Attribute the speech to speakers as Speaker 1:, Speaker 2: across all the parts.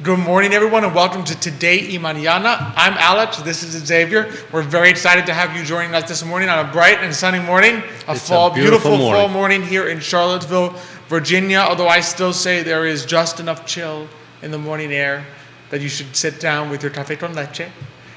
Speaker 1: Good morning, everyone, and welcome to Today y Mañana. I'm Alex. This is Xavier. We're very excited to have you joining us this morning on a bright and sunny morning, beautiful fall morning here in Charlottesville, Virginia. Although I still say there is just enough chill in the morning air that you should sit down with your café con leche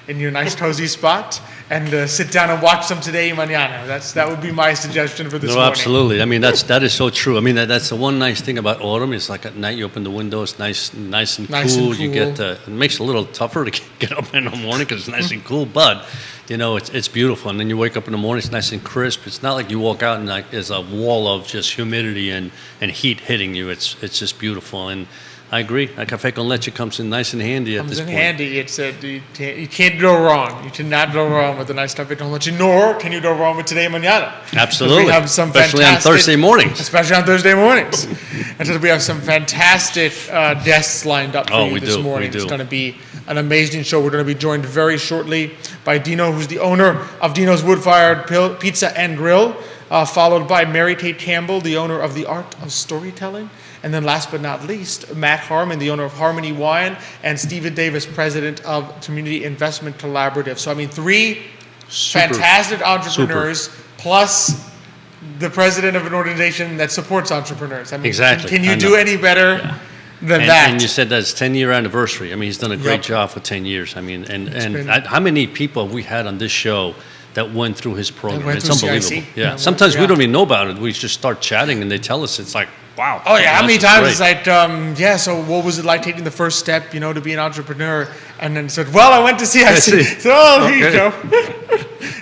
Speaker 1: in your nice cozy spot and sit down and watch some Today y Mañana. That would be my suggestion for this morning.
Speaker 2: Absolutely. I mean, that is so true. I mean, that's the one nice thing about autumn. It's like at night you open the windows, nice and cool. You get it makes it a little tougher to get up in the morning because it's nice and cool, but you know it's beautiful. And then you wake up in the morning, it's nice and crisp. It's not like you walk out and like there's a wall of just humidity and heat hitting you. It's just beautiful. And I agree. A café con leche comes in nice and handy at this point.
Speaker 1: Handy. It's you can't go wrong. You cannot go wrong with a nice café con leche, nor can you go wrong with Today Mañana.
Speaker 2: Absolutely.
Speaker 1: We have some
Speaker 2: especially on Thursday mornings.
Speaker 1: Especially on Thursday mornings. And so we have some fantastic guests lined up for you this morning. It's going to be an amazing show. We're going to be joined very shortly by Dino, who's the owner of Dino's Wood-Fired Pizza and Grill, followed by Mary Kate Campbell, the owner of The Art of Storytelling. And then last but not least, Matt Harmon, the owner of Harmony Wine, and Stephen Davis, president of Community Investment Collaborative. So, I mean, three fantastic entrepreneurs plus the president of an organization that supports entrepreneurs. I mean,
Speaker 2: exactly.
Speaker 1: Can you do any better than that?
Speaker 2: And you said that's 10-year anniversary. I mean, he's done a great job for 10 years. I mean, how many people have we had on this show that went through his program? It's unbelievable.
Speaker 1: Yeah.
Speaker 2: Sometimes we don't even know about it. We just start chatting and they tell us. It's like, wow.
Speaker 1: Oh yeah, how many times it's like, so what was it like taking the first step, to be an entrepreneur? And then said, well, I went to CIC. So, here you go.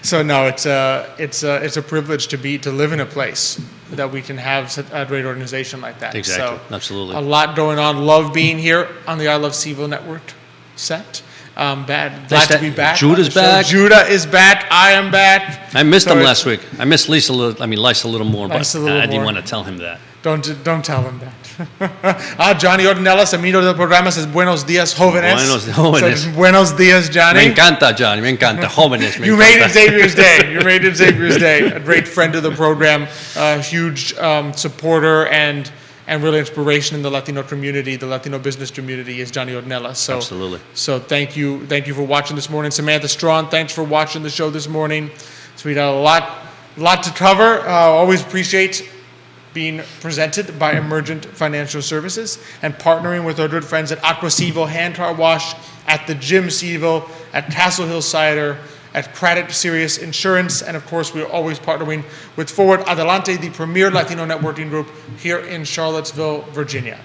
Speaker 1: So no, it's a privilege to live in a place that we can have a great organization like that.
Speaker 2: Exactly,
Speaker 1: so,
Speaker 2: absolutely.
Speaker 1: A lot going on. Love being here on the I Love CVille Network set. Glad to be back.
Speaker 2: Judah's back.
Speaker 1: Judah is back. I am back.
Speaker 2: I missed him last week. I missed Lisa a little more, but I didn't want to tell him that.
Speaker 1: Don't tell him that. Johnny Ornelas, amigo del programa, says buenos días, jóvenes.
Speaker 2: Buenos jóvenes.
Speaker 1: So, buenos días, Johnny.
Speaker 2: Me encanta, Johnny. Me encanta. Jóvenes.
Speaker 1: You made it Xavier's day. You made it Xavier's day. A great friend of the program, a huge supporter and really inspiration in the Latino community, the Latino business community is Johnny Ornelas. So,
Speaker 2: absolutely.
Speaker 1: So thank you for watching this morning. Samantha Strawn, thanks for watching the show this morning. So we got a lot to cover. Always appreciate being presented by Emergent Financial Services and partnering with our good friends at Aqua CVille Hand Car Wash, at the Gym CVille, at Castle Hill Cider, at Craddock Serious Insurance, and of course we're always partnering with Forward Adelante, the premier Latino networking group here in Charlottesville, Virginia.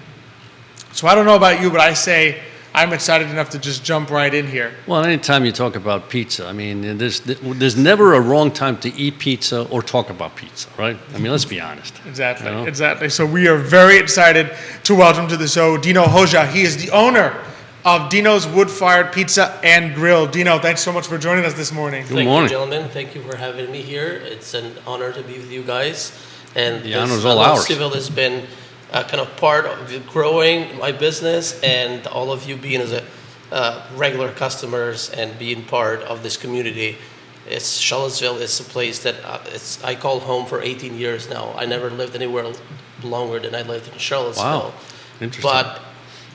Speaker 1: So I don't know about you, but I say I'm excited enough to just jump right in here.
Speaker 2: Well, anytime you talk about pizza, I mean, there's never a wrong time to eat pizza or talk about pizza, right? I mean, let's be honest.
Speaker 1: Exactly, exactly. So we are very excited to welcome to the show Dino Hoxhaj. He is the owner of Dino's Wood-Fired Pizza and Grill. Dino, thanks so much for joining us this morning.
Speaker 2: Good morning.
Speaker 3: Thank you, gentlemen. Thank you for having me here. It's an honor to be with you guys. And
Speaker 2: the honor is all ours.
Speaker 3: CVille has been kind of part of growing my business, and all of you being as regular customers and being part of this community. Charlottesville is a place that I call home for 18 years now. I never lived anywhere longer than I lived in Charlottesville.
Speaker 2: Wow, interesting.
Speaker 3: But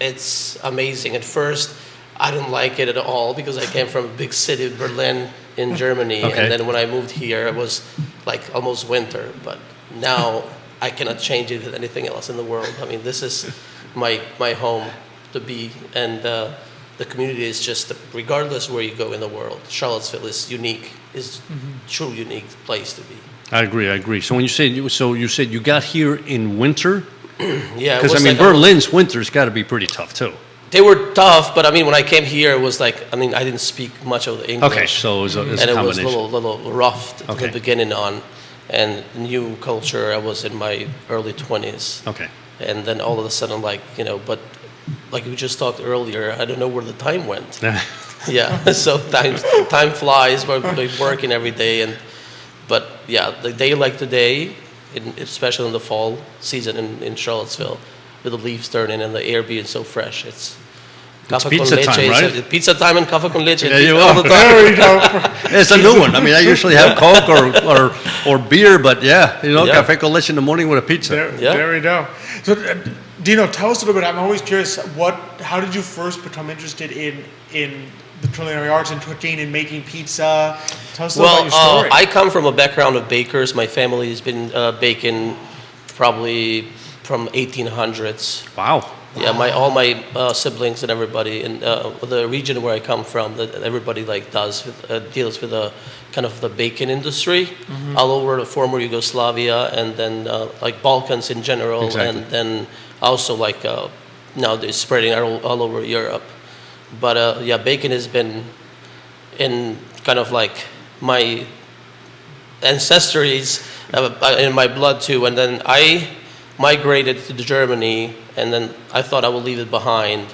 Speaker 3: it's amazing. At first, I didn't like it at all because I came from a big city, Berlin, in Germany.
Speaker 2: Okay.
Speaker 3: And then when I moved here, it was like almost winter. But now I cannot change it with anything else in the world. I mean, this is my home to be. And the community is just, regardless where you go in the world, Charlottesville is unique, is true unique place to be.
Speaker 2: I agree. So when you said you got here in winter?
Speaker 3: Yeah.
Speaker 2: Because, I mean, Berlin's winter's got to be pretty tough, too.
Speaker 3: They were tough, but I mean, when I came here, it was like, I didn't speak much of the English.
Speaker 2: Okay, so it was a
Speaker 3: and it was a little rough at
Speaker 2: Okay.
Speaker 3: the beginning on. And new culture, I was in my early 20s.
Speaker 2: Okay.
Speaker 3: And then all of a sudden, but like we just talked earlier, I don't know where the time went. Yeah, so time flies. We're working every day. But yeah, the day like today, especially in the fall season in Charlottesville, with the leaves turning and the air being so fresh, Cafe
Speaker 2: pizza
Speaker 3: con leche.
Speaker 2: time, right?
Speaker 3: Pizza time and cafe con leche.
Speaker 2: There you
Speaker 3: all
Speaker 2: go.
Speaker 3: the time.
Speaker 1: There we go.
Speaker 2: It's a new one. I mean, I usually have Coke or beer, but cafe con leche in the morning with a pizza.
Speaker 1: There we go. So, Dino, tell us a little bit. I'm always curious. How did you first become interested in the culinary arts and cooking and making pizza? Tell us a little about your story.
Speaker 3: I come from a background of bakers. My family has been baking probably from 1800s.
Speaker 2: Wow.
Speaker 3: Yeah, all my siblings and everybody in the region where I come from, that everybody deals with the kind of the baking industry all over the former Yugoslavia, and then like Balkans in general,
Speaker 2: exactly.
Speaker 3: and then also like now they're spreading all over Europe. But baking has been in kind of like my ancestries, in my blood too. And then I migrated to Germany, and then I thought I would leave it behind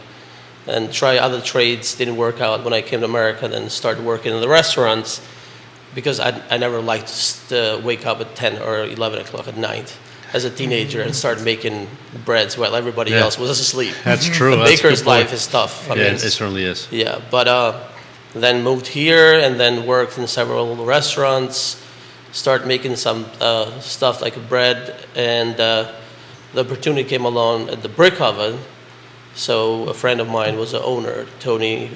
Speaker 3: and try other trades. Didn't work out when I came to America, then started working in the restaurants, because I never liked to wake up at 10 or 11 o'clock at night as a teenager and start making breads while everybody else was asleep.
Speaker 2: That's true.
Speaker 3: The baker's life is tough. I mean,
Speaker 2: it certainly is.
Speaker 3: Yeah, but then moved here and then worked in several restaurants, start making some stuff like bread, and the opportunity came along at the brick oven. So a friend of mine was the owner, Tony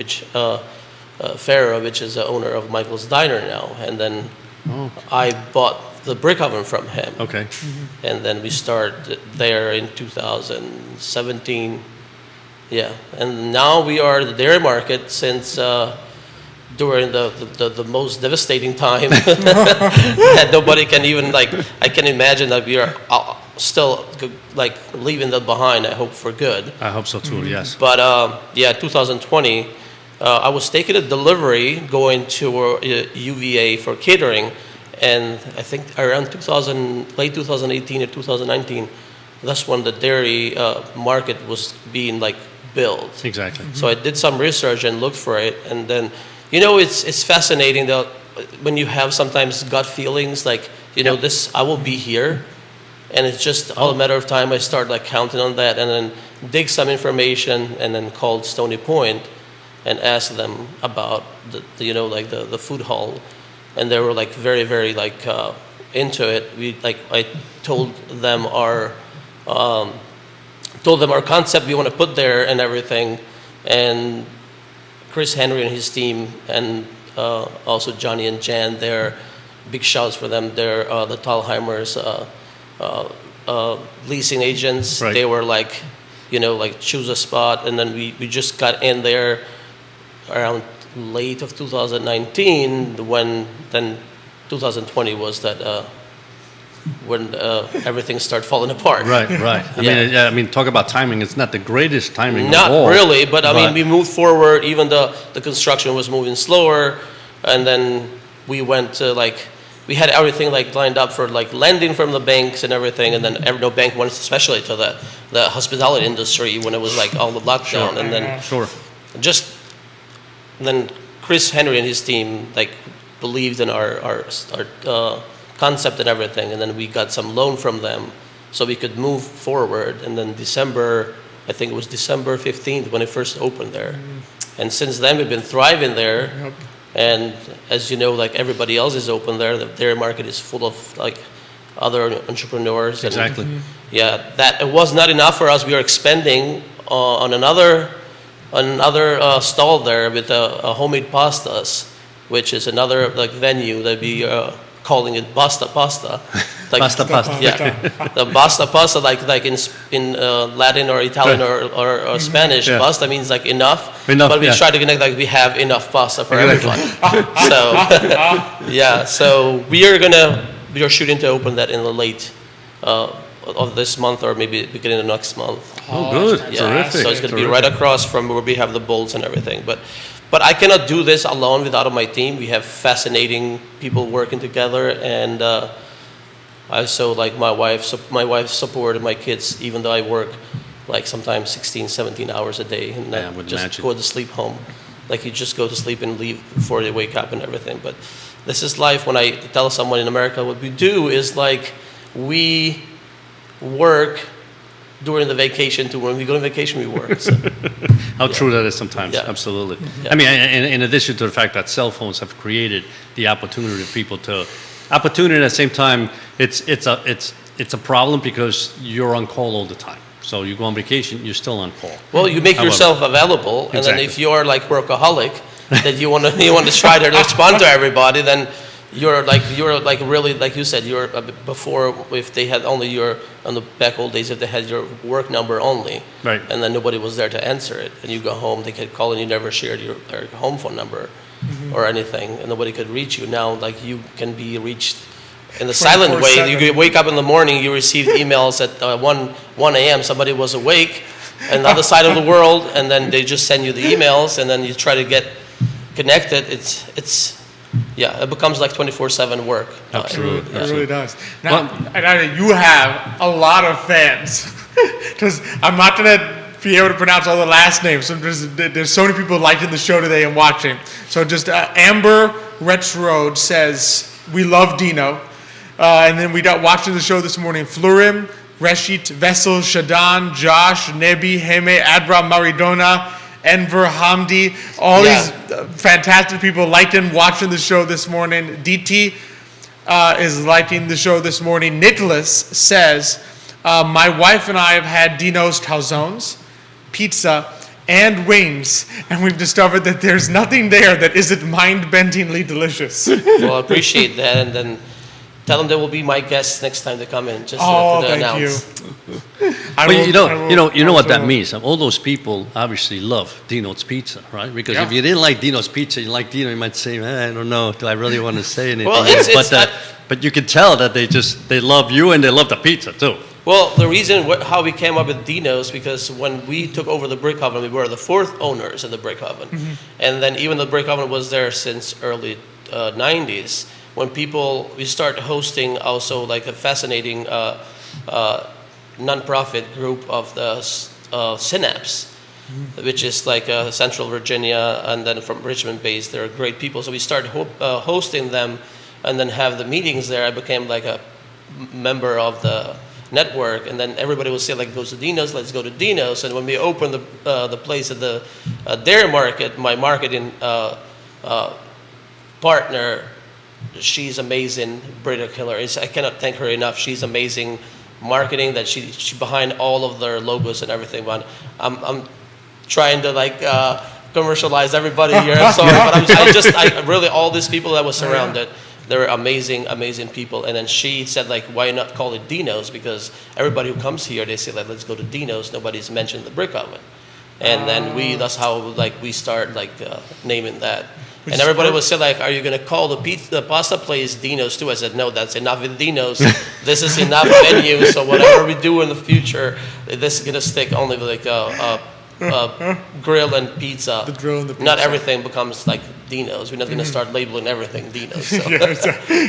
Speaker 3: Farah, which is the owner of Michael's Diner now. And then I bought the brick oven from him.
Speaker 2: Okay.
Speaker 3: And then we started there in 2017. Yeah, and now we are the dairy market since during the most devastating time that nobody can even I can imagine that we are still leaving that behind. I hope for good.
Speaker 2: I hope so too. Yes.
Speaker 3: But 2020, I was taking a delivery going to UVA for catering, and I think around late 2018 or 2019, that's when the dairy market was being built.
Speaker 2: Exactly.
Speaker 3: So I did some research and looked for it, and then it's fascinating that when you have sometimes gut feelings this, I will be here, and it's just all a matter of time. I start counting on that, and then dig some information, and then called Stony Point and asked them about the food hall, and they were very very into it. I told them our concept we want to put there and everything, and Chris Henry and his team, and also Johnny and Jan, they're big shouts for them. They're the Thalheimer's leasing agents.
Speaker 2: Right.
Speaker 3: They were choose a spot, and then we just got in there around late of 2019, when then 2020 was that when everything started falling apart.
Speaker 2: Right. I mean, talk about timing. It's not the greatest timing.
Speaker 3: Not
Speaker 2: of all,
Speaker 3: really, but I mean, we moved forward. Even the construction was moving slower, and then we went to we had everything lined up for lending from the banks and everything, and then no bank went, especially to the hospitality industry when it was all the lockdown,
Speaker 2: Sure.
Speaker 3: and then then Chris Henry and his team believed in our concept and everything, and then we got some loan from them so we could move forward. And then I think it was December 15th when it first opened there, and since then we've been thriving there.
Speaker 1: Yep.
Speaker 3: And as you know, everybody else is open there, the dairy market is full of other entrepreneurs.
Speaker 2: Exactly.
Speaker 3: And, that it was not enough for us. We are expanding on another stall there with a homemade pastas, which is another venue that we calling it Basta Pasta.
Speaker 2: Pasta.
Speaker 3: Yeah, the Basta Pasta, in Latin or Italian or Spanish,
Speaker 2: Yeah.
Speaker 3: Basta means enough.
Speaker 2: Enough,
Speaker 3: But we
Speaker 2: yeah.
Speaker 3: try to connect we have enough pasta for
Speaker 2: Exactly.
Speaker 3: everyone. So so we are shooting to open that in the late of this month, or maybe beginning of next month.
Speaker 2: Oh, good.
Speaker 3: Yeah,
Speaker 2: Terrific.
Speaker 3: so it's going to be right across from where we have the bolts and everything. But I cannot do this alone without my team. We have fascinating people working together, and I also my wife supported my kids, even though I work sometimes 16, 17 hours a day, and
Speaker 2: Yeah, I would
Speaker 3: just
Speaker 2: imagine.
Speaker 3: go to sleep home. You just go to sleep and leave before they wake up and everything. But this is life. When I tell someone in America what we do is we work during the vacation to when we go on vacation, we work. So.
Speaker 2: How true that is sometimes. Yeah. Absolutely. Yeah. I mean, in addition to the fact that cell phones have created the opportunity for people to, opportunity at the same time, it's a problem because you're on call all the time. So you go on vacation, you're still on call.
Speaker 3: Well, you make yourself available, and then if you're like workaholic, that you want to try to respond to everybody, then you're like really, like you said, you're before, if they had only your, on the back old days, if they had your work number only,
Speaker 2: right,
Speaker 3: and then nobody was there to answer it, and you go home, they could call and you never shared your home phone number or anything, and nobody could reach you. Now, like, you can be reached in the silent way. You could wake up in the morning, you receive emails at 1 a.m. Somebody was awake on the other side of the world, and then they just send you the emails, and then you try to get connected. It becomes like 24/7 work.
Speaker 2: Absolutely.
Speaker 1: It really does. Now, you have a lot of fans, because I'm not going to be able to pronounce all the last names. So there's so many people liking the show today and watching. So just Amber Retrode says, we love Dino. And then we got watching the show this morning, Florim, Reshit, Vessel, Shadan, Josh, Nebi, Heme, Adra, Maridona, Enver, Hamdi, all these fantastic people liking, watching the show this morning. DT is liking the show this morning. Nicholas says, my wife and I have had Dino's calzones, pizza, and wings, and we've discovered that there's nothing there that isn't mind-bendingly delicious.
Speaker 3: Well, I appreciate that, and then tell them they will be my guests next time they come in. Just to announce.
Speaker 2: But you know what that means. All those people obviously love Dino's Pizza, right? Because if you didn't like Dino's Pizza, you like Dino, you might say, I don't know, do I really want to say anything? Well, but you can tell that they love you and they love the pizza too.
Speaker 3: Well, the reason how we came up with Dino's, because when we took over the brick oven, we were the fourth owners of the brick oven, and then even the brick oven was there since early 90s. When we start hosting also like a fascinating nonprofit group of the Synapse, which is like Central Virginia, and then from Richmond based. They're great people. So we started hosting them and then have the meetings there. I became like a member of the network, and then everybody would say, like, goes to Dino's, let's go to Dino's. And when we opened the place at the Dairy Market, my marketing partner, she's amazing, Britta Killer. I cannot thank her enough. She's amazing marketing, that she behind all of their logos and everything. But I'm trying to like commercialize everybody here. I'm sorry, but I really, all these people that was surrounded, they're amazing, amazing people. And then she said, like, why not call it Dino's? Because everybody who comes here, they say, like, let's go to Dino's. Nobody's mentioned the brick oven. And then that's how like we start like naming that. And everybody would say, like, are you going to call the pasta place Dino's too? I said, no, that's enough with Dino's. This is enough venue. So whatever we do in the future, this is going to stick only with like grill and pizza.
Speaker 1: The grill and the pizza.
Speaker 3: Not everything becomes like Dino's. We're not going to start labeling everything Dino's. So.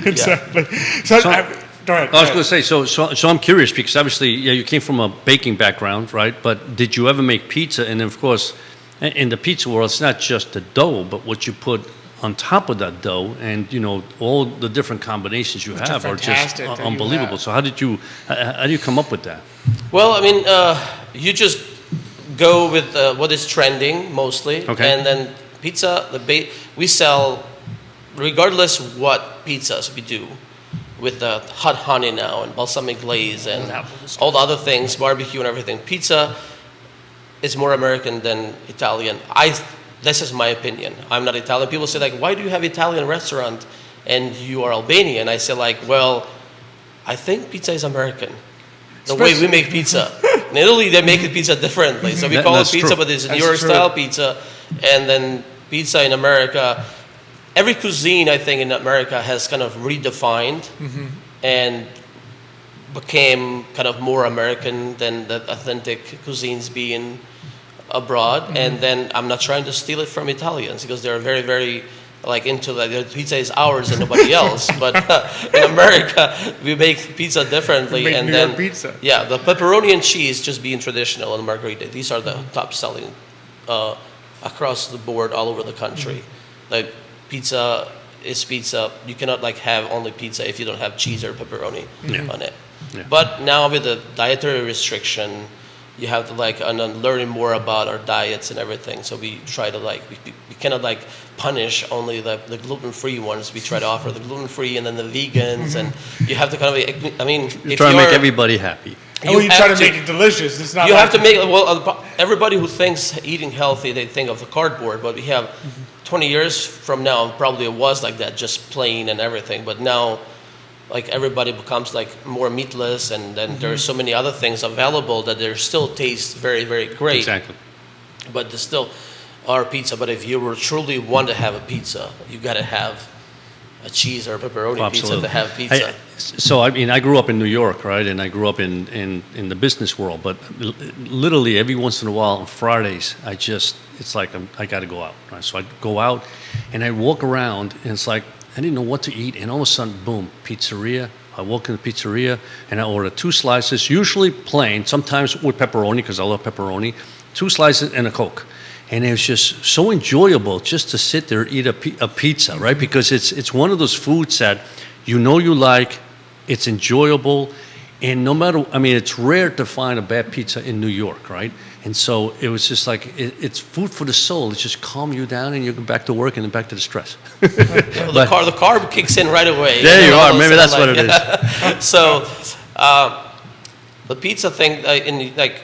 Speaker 1: Exactly. So go ahead.
Speaker 2: I was going to say, so I'm curious, because obviously, you came from a baking background, right? But did you ever make pizza? And then, of course, in the pizza world, it's not just the dough, but what you put on top of that dough, and all the different combinations you have are just unbelievable. So how do you come up with that?
Speaker 3: Well, I mean, you just go with what is trending mostly, and then pizza. We sell, regardless what pizzas we do, with the hot honey now and balsamic glaze and all the other things, barbecue and everything. Pizza is more American than Italian. This is my opinion. I'm not Italian. People say, like, why do you have Italian restaurant and you are Albanian? I say, like, well, I think pizza is American. The way we make pizza. In Italy, they make pizza differently. So we call it pizza, but it's New York style pizza. And then pizza in America, every cuisine, I think, in America has kind of redefined and became kind of more American than the authentic cuisines being abroad. And then I'm not trying to steal it from Italians, because they're very, very like into like the pizza is ours and nobody else. But in America, we make pizza differently.
Speaker 1: And then pizza.
Speaker 3: Yeah, the pepperoni and cheese just being traditional and margherita. These are the top selling across the board all over the country. Like pizza is pizza. You cannot like have only pizza if you don't have cheese or pepperoni on it.
Speaker 2: Yeah.
Speaker 3: But now with the dietary restriction, you have to like and then learning more about our diets and everything. So we try to like we cannot like punish only the gluten-free ones. We try to offer the gluten-free and then the vegans, and you have to kind of. I mean,
Speaker 2: if try to make everybody happy.
Speaker 1: You try to make it delicious. It's not.
Speaker 3: You have to make everybody who thinks eating healthy, they think of the cardboard. But we have 20 years from now, probably it was like that, just plain and everything. But now, like everybody becomes like more meatless, and then there's so many other things available that they still taste very, very great.
Speaker 2: Exactly.
Speaker 3: But there's still our pizza. But if you were truly want to have a pizza, you got to have a cheese or a pepperoni pizza to have pizza.
Speaker 2: I grew up in New York, right? And I grew up in the business world. But literally every once in a while on Fridays, it's like I got to go out. Right? So I go out and I walk around, and it's like I didn't know what to eat. And all of a sudden, boom, pizzeria. I walk in the pizzeria and I order 2 slices, usually plain, sometimes with pepperoni because I love pepperoni, 2 slices and a Coke. And it was just so enjoyable just to sit there and eat a pizza, right? Because it's one of those foods that you like, it's enjoyable, and no matter, I mean, it's rare to find a bad pizza in New York, right? And so it was just like, it's food for the soul. It just calm you down and you go back to work and then back to the stress.
Speaker 3: Well, the carb kicks in right away.
Speaker 2: There you are. Maybe that's what it is.
Speaker 3: So the pizza thing, in like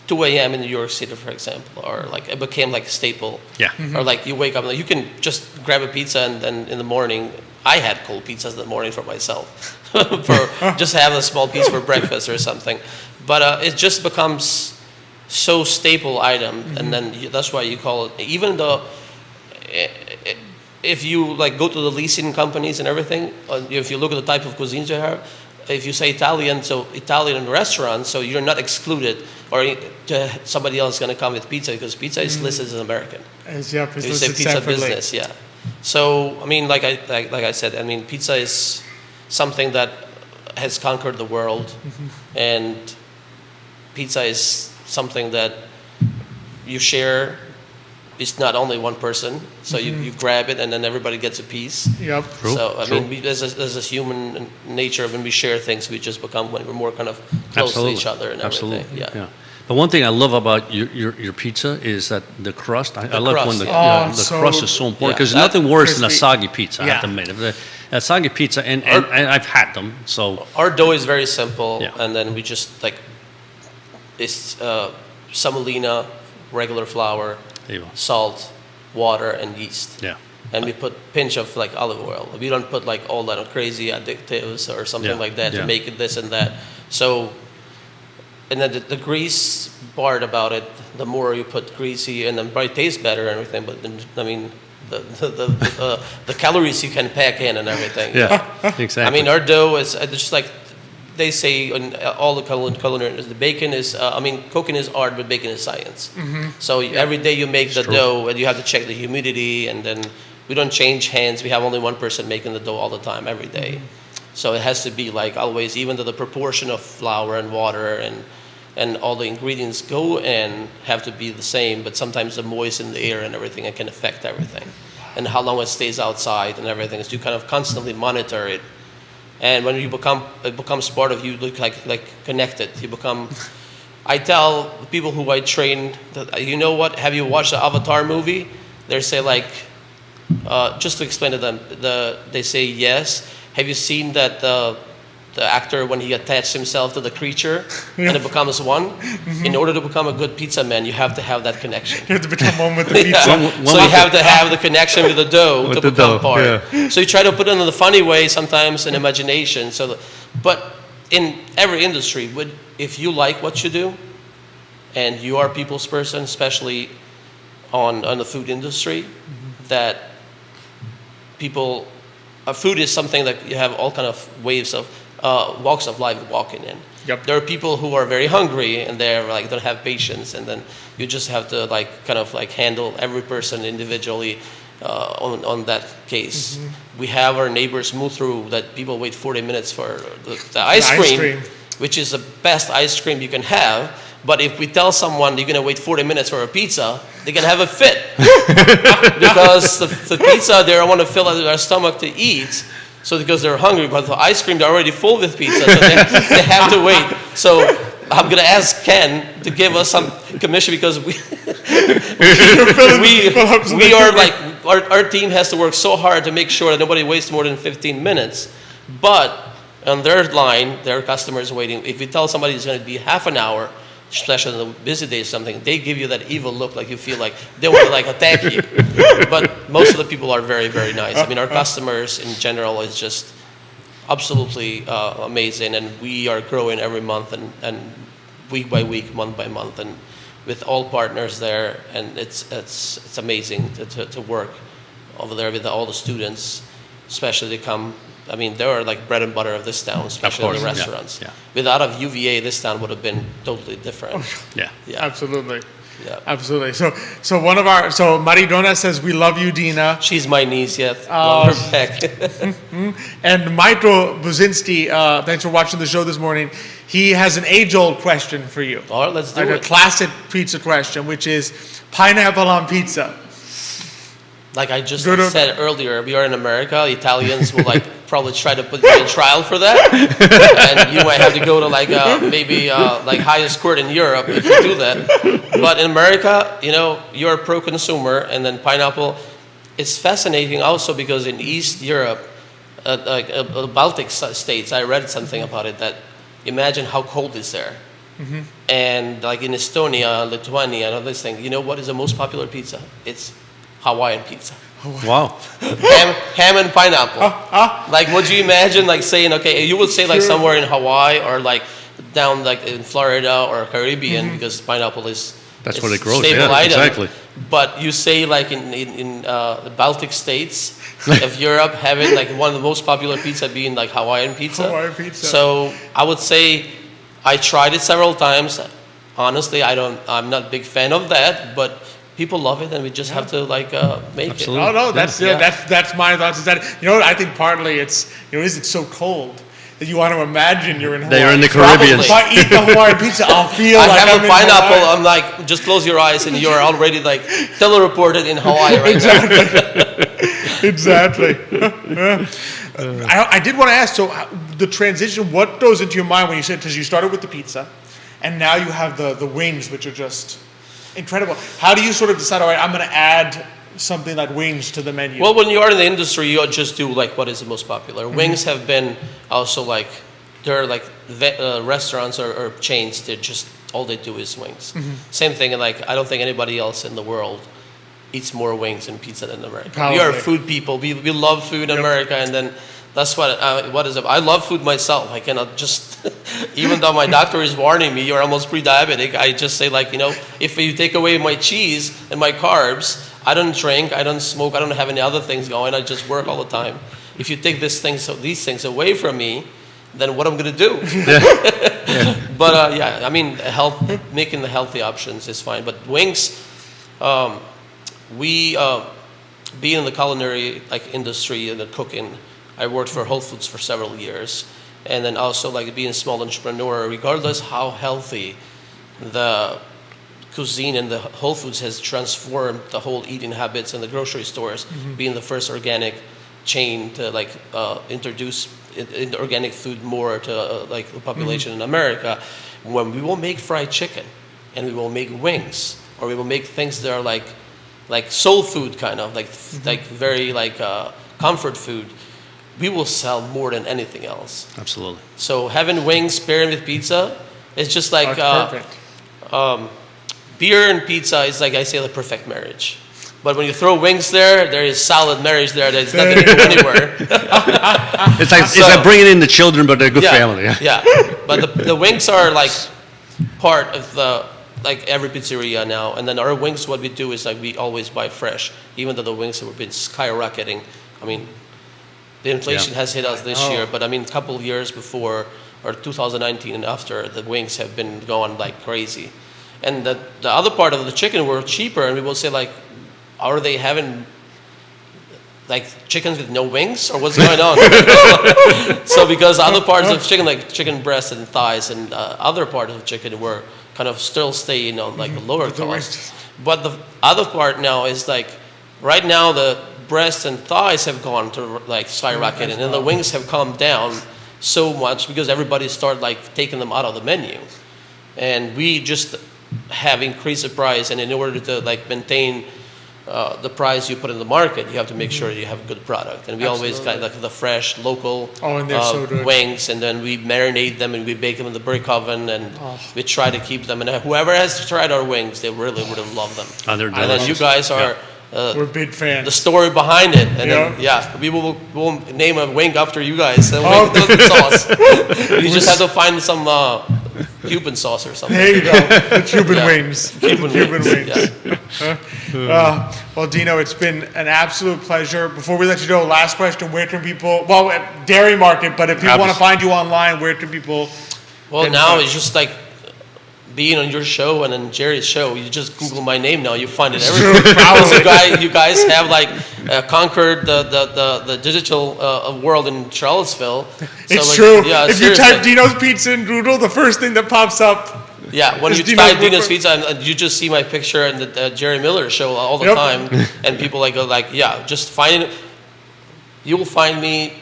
Speaker 3: 2 a.m. in New York City, for example, or like it became like a staple.
Speaker 2: Yeah.
Speaker 3: Or like you wake up, like you can just grab a pizza and then in the morning, I had cold pizzas in the morning for myself, for just have a small piece for breakfast or something. But it just becomes so staple item, and then that's why you call it. Even though if you like go to the leasing companies and everything, if you look at the type of cuisines you have. If you say Italian, so Italian restaurant, so you're not excluded, or somebody else is going to come with pizza because pizza is listed as American.
Speaker 1: It's
Speaker 3: you say pizza business, yeah. So I mean, like I said, I mean, pizza is something that has conquered the world, and pizza is something that you share. It's not only one person, so you grab it and then everybody gets a piece.
Speaker 1: Yep.
Speaker 3: True. So I mean, there's a human nature when we share things, we just become when we're more kind of close to each other and everything. Yeah.
Speaker 2: The one thing I love about your pizza is that the crust. I love when the crust is so important because nothing worse than a soggy pizza. I have to admit, a soggy pizza, and I've had them. So
Speaker 3: our dough is very simple, and then we just like it's semolina, regular flour. Salt, water, and yeast.
Speaker 2: Yeah.
Speaker 3: And we put pinch of like olive oil. We don't put like all that crazy additives or something like that to make it this and that. So, and then the grease part about it, the more you put greasy, and then it probably tastes better and everything. But then, I mean, the calories you can pack in and everything.
Speaker 2: Yeah, exactly.
Speaker 3: I mean, our dough is just like. They say in all the culinary, the bacon is, cooking is art, but baking is science. So every day you make the dough, and you have to check the humidity, and then we don't change hands. We have only one person making the dough all the time, every day. So it has to be like always, even though the proportion of flour and water and all the ingredients go in have to be the same, but sometimes the moist in the air and everything, it can affect everything. And how long it stays outside and everything, so you kind of constantly monitor it. And when it becomes part of you, look like connected. You become. I tell people who I train that, you know what? Have you watched the Avatar movie? They say like, just to explain to them, they say yes. Have you seen that the actor when he attached himself to the creature and it becomes one? In order to become a good pizza man, you have to have that connection.
Speaker 1: You have to become one with the pizza.
Speaker 3: So you have to have the connection with the dough to become part. Yeah. So you try to put it in the funny way sometimes in imagination. But in every industry, if you like what you do, and you are a people's person, especially on the food industry, that people, food is something that you have all kind of waves of. Walks of life walking in.
Speaker 1: Yep.
Speaker 3: There are people who are very hungry and they're like don't have patience, and then you just have to like kind of like handle every person individually on that case. We have our neighbors move through that people wait 40 minutes for the ice cream, which is the best ice cream you can have. But if we tell someone you're going to wait 40 minutes for a pizza, they're going to have a fit because the pizza they want to fill out their stomach to eat. So because they're hungry, but the ice cream, they're already full with pizza, so they have to wait. So I'm going to ask Ken to give us some commission because we are like, our team has to work so hard to make sure that nobody wastes more than 15 minutes. But on their line, their customers waiting. If you tell somebody it's going to be half an hour, especially on a busy day or something, they give you that evil look, like you feel like they want to like attack you. But most of the people are very, very nice. I mean, our customers in general is just absolutely amazing, and we are growing every month and week by week, month by month, and with all partners there, and it's amazing to work over there with all the students, especially they come. I mean, they are like bread and butter of this town, especially the restaurants. Yeah. Without a UVA, this town would have been totally different.
Speaker 2: Yeah.
Speaker 1: Absolutely. Yeah. Absolutely. So Maridona says, we love you, Dina.
Speaker 3: She's my niece, yes. Love her back.
Speaker 1: And Maito Buzinski, thanks for watching the show this morning. He has an age-old question for you.
Speaker 3: All right, let's do it.
Speaker 1: A classic pizza question, which is pineapple on pizza.
Speaker 3: Like I just said earlier, we are in America. Italians will like probably try to put you in trial for that, and you might have to go to like maybe like highest court in Europe if you do that. But in America, you know, you're a pro-consumer, and then pineapple. It's fascinating also because in East Europe, like the Baltic states, I read something about it that imagine how cold it's there. Mm-hmm. And like in Estonia, Lithuania, and all this thing, you know what is the most popular pizza? It's Hawaiian pizza.
Speaker 2: Wow.
Speaker 3: Ham and pineapple. Like, would you imagine, like, saying, okay, you would say, like, somewhere in Hawaii or, like, down, like, in Florida or Caribbean, because pineapple is
Speaker 2: that's where it grows,
Speaker 3: stable item.
Speaker 2: Exactly.
Speaker 3: But you say, like, in the Baltic states of Europe, having, like, one of the most popular pizza being, like, Hawaiian pizza.
Speaker 1: Hawaiian pizza.
Speaker 3: So I would say I tried it several times. Honestly, I'm not a big fan of that, but people love it, and we just have to like make
Speaker 2: Absolutely.
Speaker 3: it.
Speaker 1: No, that's my thoughts. Is that, you know what? I think partly it's, you know, is it so cold that you want to imagine you're in Hawaii?
Speaker 2: They're in the Caribbean.
Speaker 1: If I eat the Hawaiian pizza, I'll feel
Speaker 3: I
Speaker 1: like
Speaker 3: have
Speaker 1: I'm
Speaker 3: a pineapple. I'm like, just close your eyes, and you're already like telereported in Hawaii right
Speaker 1: now. Exactly. I did want to ask. So the transition, what goes into your mind when you said, because you started with the pizza, and now you have the wings, which are just incredible. How do you sort of decide, all right, I'm going to add something like wings to the menu?
Speaker 3: Well, when you are in the industry, you just do like what is the most popular. Mm-hmm. Wings have been also like, they're like restaurants or chains, they're just, all they do is wings. Mm-hmm. Same thing, like I don't think anybody else in the world eats more wings and pizza than America.
Speaker 1: Probably.
Speaker 3: We are food people. We love food in America, and then that's what is it? I love food myself. I cannot just, even though my doctor is warning me, you're almost pre-diabetic, I just say like, you know, if you take away my cheese and my carbs, I don't drink, I don't smoke, I don't have any other things going, I just work all the time. If you take these things away from me, then what I'm going to do? But I mean, making the healthy options is fine. But wings, we being in the culinary like industry and the cooking, I worked for Whole Foods for several years, and then also like being a small entrepreneur, regardless how healthy the cuisine and the Whole Foods has transformed the whole eating habits in the grocery stores, being the first organic chain to like introduce organic food more to like the population in America. When we will make fried chicken, and we will make wings, or we will make things that are like soul food kind of like very like comfort food, we will sell more than anything else.
Speaker 2: Absolutely.
Speaker 3: So having wings paired with pizza, it's just like
Speaker 1: perfect.
Speaker 3: Beer and pizza is like I say the perfect marriage. But when you throw wings there is solid marriage there that's not going to go anywhere.
Speaker 2: It's like bringing in the children, but they're a good family.
Speaker 3: Yeah. But the wings are like part of the like every pizzeria now. And then our wings, what we do is like we always buy fresh, even though the wings have been skyrocketing. I mean, the inflation has hit us this year, but I mean, a couple of years before, or 2019 and after, the wings have been going like crazy. And the other part of the chicken were cheaper, and we will say like, are they having like chickens with no wings, or what's going on? So because other parts of chicken, like chicken breast and thighs and other parts of chicken were kind of still staying on like the lower cost. But the other part now is like, right now the breasts and thighs have gone to like skyrocketing, and the wings have come down so much because everybody started like taking them out of the menu, and we just have increased the price. And in order to like maintain the price you put in the market, you have to make sure you have a good product. And we always got like the fresh local
Speaker 1: and they're so good.
Speaker 3: wings, and then we marinate them and we bake them in the brick oven, and we try to keep them. And whoever has tried our wings, they really would have loved them.
Speaker 2: Oh, they're
Speaker 3: And then
Speaker 2: delicious.
Speaker 3: you guys are
Speaker 1: we're big fans.
Speaker 3: the story behind it. And then we will name a wing after you guys. And the sauce. You just have to find some Cuban sauce or something.
Speaker 1: There you go. The Cuban wings.
Speaker 3: Cuban wings. Yeah.
Speaker 1: Well, Dino, it's been an absolute pleasure. Before we let you go, last question: where can people? Well, at Dairy Market, but if people want to find you online, where can people?
Speaker 3: Well, now it's just like being on your show and on Jerry's show. You just Google my name now, you find it everywhere. You guys have like conquered the digital world in Charlottesville.
Speaker 1: It's
Speaker 3: like,
Speaker 1: true.
Speaker 3: Yeah,
Speaker 1: if you type Dino's Pizza in Google, the first thing that pops up.
Speaker 3: Yeah, when you type Dino's Pizza, you just see my picture in the Jerry Miller show all the time, and people just find it. You will find me.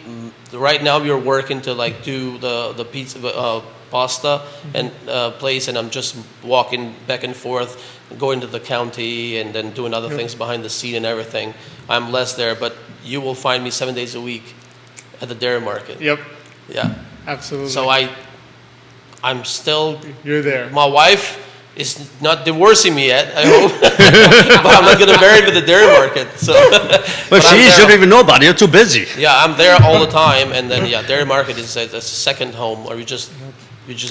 Speaker 3: Right now, we are working to like do the pizza. Pasta and place, and I'm just walking back and forth, going to the county and then doing other things behind the scene and everything. I'm less there, but you will find me 7 days a week at the Dairy Market.
Speaker 1: Yep.
Speaker 3: Yeah.
Speaker 1: Absolutely.
Speaker 3: So I'm still.
Speaker 1: You're there.
Speaker 3: My wife is not divorcing me yet, I hope, but I'm not going to marry to the Dairy Market. So.
Speaker 2: But she don't even know about it. You're too busy.
Speaker 3: Yeah, I'm there all the time, and then Dairy Market is a second home, or you just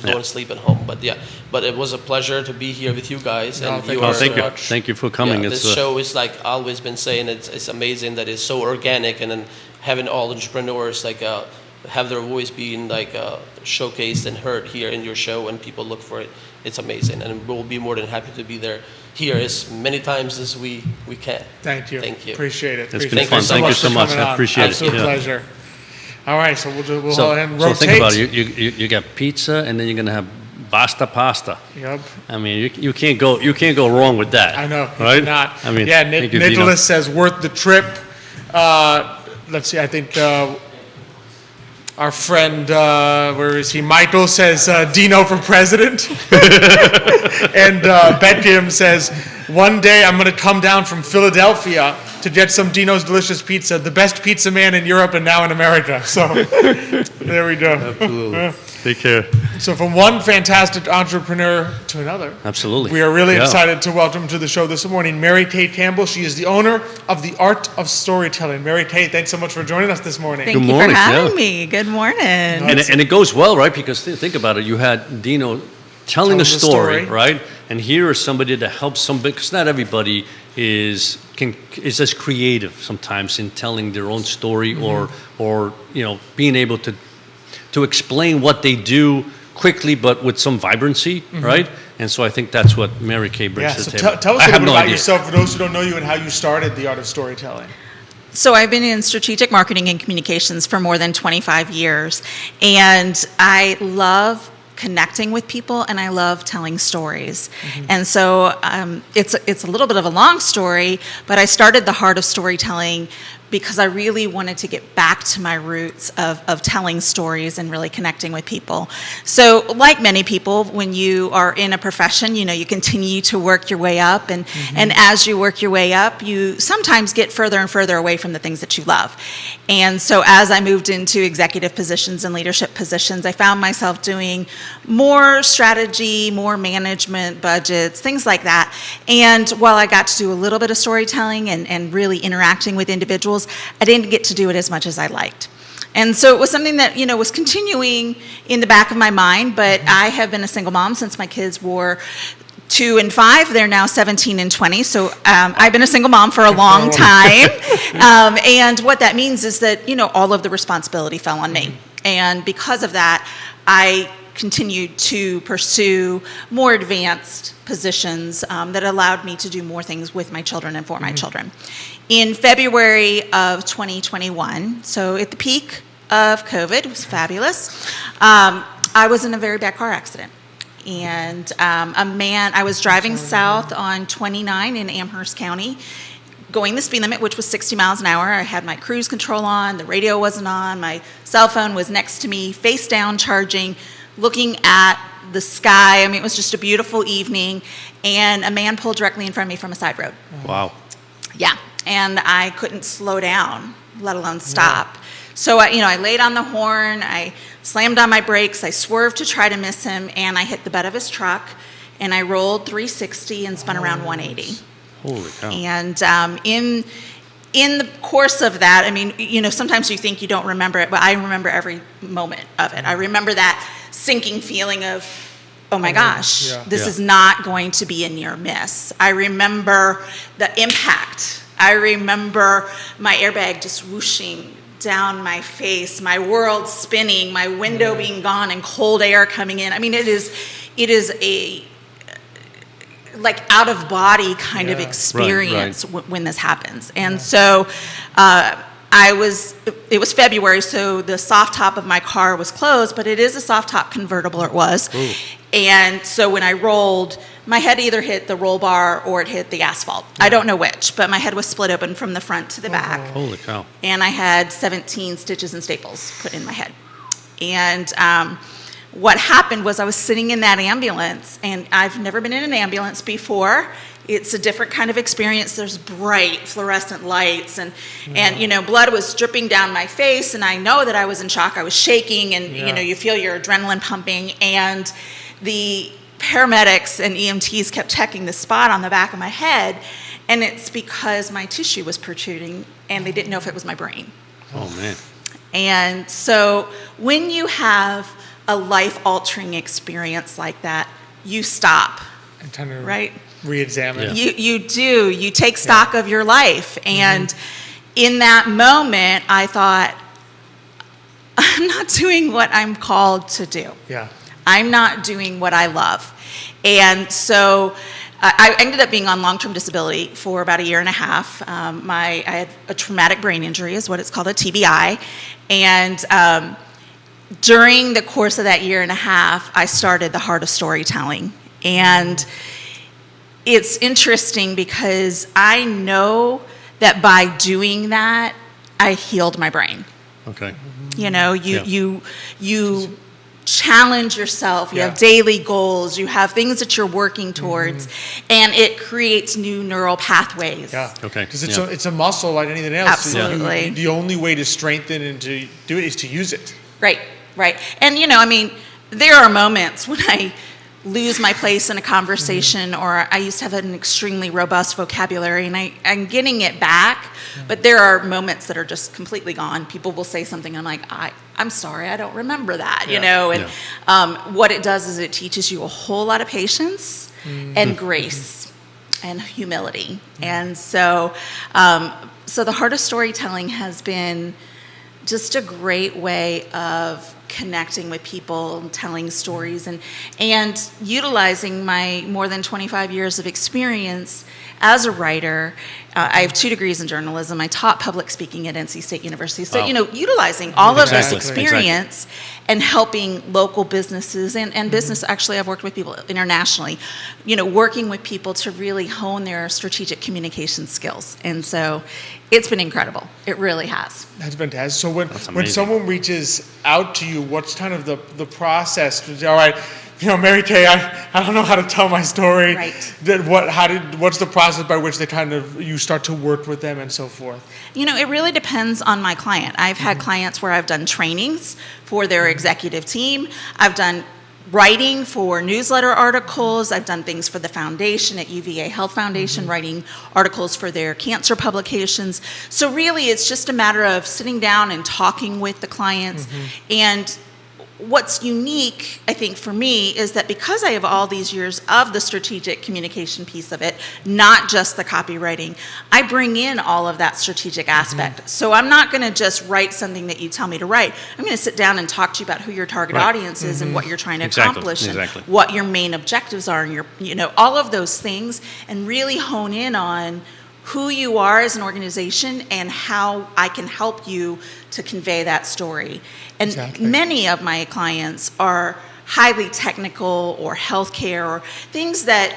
Speaker 3: go and sleep at home. But it was a pleasure to be here with you guys. And
Speaker 2: thank you for coming.
Speaker 3: This show is like always been saying. It's amazing that it's so organic, and then having all entrepreneurs like have their voice being like showcased and heard here in your show, and people look for it. It's amazing, and we'll be more than happy to be there here as many times as we can.
Speaker 1: Thank you.
Speaker 3: Thank you.
Speaker 1: Appreciate it.
Speaker 2: It's been fun. Thank you so much. I appreciate it.
Speaker 1: Absolute pleasure. All right, so we'll go ahead and rotate.
Speaker 2: So think about it. You got pizza, and then you're gonna have pasta.
Speaker 1: Yep.
Speaker 2: I mean, you can't go wrong with that.
Speaker 1: I know.
Speaker 2: Right?
Speaker 1: Not.
Speaker 2: I mean,
Speaker 1: Nicholas says worth the trip. Let's see. I think our friend, where is he? Michael says Dino for president, and Beckham says one day I'm going to come down from Philadelphia to get some Dino's Delicious Pizza, the best pizza man in Europe and now in America. So there we go.
Speaker 2: Absolutely. Take care.
Speaker 1: So from one fantastic entrepreneur to another.
Speaker 2: Absolutely.
Speaker 1: We are really excited to welcome to the show this morning Mary Kate Campbell. She is the owner of The Art of Storytelling. Mary Kate, thanks so much for joining us this morning.
Speaker 4: Thank you for having me. Good morning.
Speaker 2: And it goes well, right? Because think about it. You had Dino telling a story, right? And here is somebody that helps somebody, because not everybody is as creative sometimes in telling their own story, or being able to explain what they do quickly but with some vibrancy, right? And so I think that's what Mary Kay brings to the table.
Speaker 1: Tell us a little bit about yourself for those who don't know you and how you started The Art of Storytelling.
Speaker 4: So I've been in strategic marketing and communications for more than 25 years, and I love connecting with people, and I love telling stories. And so it's a little bit of a long story, but I started the Heart of Storytelling because I really wanted to get back to my roots of telling stories and really connecting with people. So like many people, when you are in a profession, you continue to work your way up, and as you work your way up, you sometimes get further and further away from the things that you love. And so as I moved into executive positions and leadership positions, I found myself doing more strategy, more management, budgets, things like that. And while I got to do a little bit of storytelling and really interacting with individuals, I didn't get to do it as much as I liked. And so it was something that, was continuing in the back of my mind, but I have been a single mom since my kids were 2 and 5. They're now 17 and 20. So I've been a single mom for a long time. And what that means is that, all of the responsibility fell on me. And because of that, I continued to pursue more advanced positions that allowed me to do more things with my children and for my children. In February of 2021, so at the peak of COVID, it was fabulous, I was in a very bad car accident. And I was driving south on 29 in Amherst County, going the speed limit, which was 60 miles an hour. I had my cruise control on, the radio wasn't on, my cell phone was next to me, face down charging, looking at the sky. I mean, it was just a beautiful evening, and a man pulled directly in front of me from a side road.
Speaker 2: Wow.
Speaker 4: Yeah, and I couldn't slow down, let alone stop. Yeah. So I laid on the horn, I slammed on my brakes, I swerved to try to miss him, and I hit the bed of his truck, and I rolled 360 and spun around 180.
Speaker 2: Holy cow.
Speaker 4: And in the course of that, I mean, sometimes you think you don't remember it, but I remember every moment of it. I remember that sinking feeling of, oh my gosh, this is not going to be a near miss. I remember the impact. I remember my airbag just whooshing down my face, my world spinning, my window being gone and cold air coming in. I mean, it is a like out of body kind of experience when this happens. And so it was February, so the soft top of my car was closed, but it is a soft top convertible, it was. Ooh. And so when I rolled, my head either hit the roll bar or it hit the asphalt. Yeah. I don't know which, but my head was split open from the front to the back.
Speaker 2: Holy cow.
Speaker 4: And I had 17 stitches and staples put in my head. And what happened was I was sitting in that ambulance, and I've never been in an ambulance before. It's a different kind of experience. There's bright fluorescent lights, and blood was dripping down my face, and I know that I was in shock. I was shaking, and you feel your adrenaline pumping, and the paramedics and EMTs kept checking the spot on the back of my head, and it's because my tissue was protruding, and they didn't know if it was my brain.
Speaker 2: Oh, man.
Speaker 4: And so when you have a life-altering experience like that, you stop,
Speaker 1: and kind of
Speaker 4: right?
Speaker 1: Re-examine.
Speaker 4: You do. You take stock of your life. And in that moment, I thought, I'm not doing what I'm called to do.
Speaker 1: Yeah.
Speaker 4: I'm not doing what I love. And so I ended up being on long-term disability for about a year and a half. I had a traumatic brain injury, is what it's called, a TBI. And during the course of that year and a half, I started the Heart of Storytelling. And it's interesting because I know that by doing that, I healed my brain.
Speaker 2: Okay.
Speaker 4: You challenge yourself. You have daily goals. You have things that you're working towards, and it creates new neural pathways.
Speaker 1: Yeah.
Speaker 2: Okay.
Speaker 1: Because it's a muscle like anything else.
Speaker 4: Absolutely.
Speaker 1: So the only way to strengthen and to do it is to use it.
Speaker 4: Right. And there are moments when I lose my place in a conversation, or I used to have an extremely robust vocabulary, and I'm getting it back, but there are moments that are just completely gone. People will say something, and I'm like, I'm sorry, I don't remember that, And what it does is it teaches you a whole lot of patience and grace and humility. And so the Heart of Storytelling has been just a great way of connecting with people, telling stories, and utilizing my more than 25 years of experience as a writer. I have 2 degrees in journalism. I taught public speaking at NC State University. So, utilizing all of this experience and helping local businesses and business. Actually, I've worked with people internationally, working with people to really hone their strategic communication skills. And so it's been incredible. It really has.
Speaker 1: That's fantastic. So when someone reaches out to you, what's kind of the process? All right, Mary Kay, I don't know how to tell my story.
Speaker 4: Right.
Speaker 1: What's the process by which you start to work with them and so forth?
Speaker 4: It really depends on my client. I've had clients where I've done trainings for their executive team. I've done writing for newsletter articles. I've done things for the foundation at UVA Health Foundation, writing articles for their cancer publications. So really, it's just a matter of sitting down and talking with the clients. And what's unique, I think, for me is that because I have all these years of the strategic communication piece of it, not just the copywriting, I bring in all of that strategic aspect. So I'm not going to just write something that you tell me to write. I'm going to sit down and talk to you about who your target audience is and what you're trying to accomplish and what your main objectives are and your, all of those things, and really hone in on who you are as an organization and how I can help you to convey that story. And many of my clients are highly technical or healthcare or things that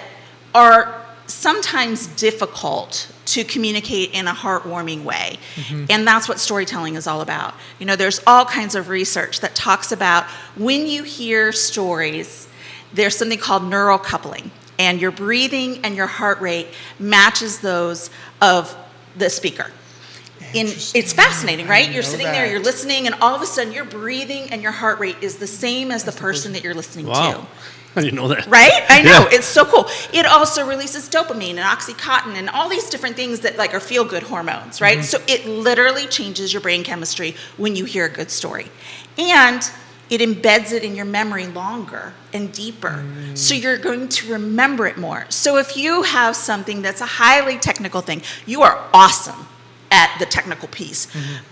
Speaker 4: are sometimes difficult to communicate in a heartwarming way. And that's what storytelling is all about. You know, there's all kinds of research that talks about when you hear stories, there's something called neural coupling, and your breathing and your heart rate matches those of the speaker. It's fascinating, right? You're sitting there, you're listening, and all of a sudden your breathing and your heart rate is the same as the person that you're listening to.
Speaker 2: I didn't know that.
Speaker 4: Right? I know. It's so cool. It also releases dopamine and oxytocin and all these different things that like are feel-good hormones, right? So it literally changes your brain chemistry when you hear a good story. And it embeds it in your memory longer and deeper. So you're going to remember it more. So if you have something that's a highly technical thing, you are awesome at the technical piece.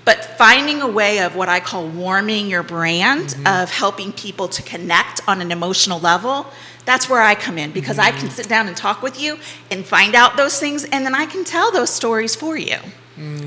Speaker 4: But finding a way of what I call warming your brand, of helping people to connect on an emotional level, that's where I come in, because I can sit down and talk with you and find out those things, and then I can tell those stories for you.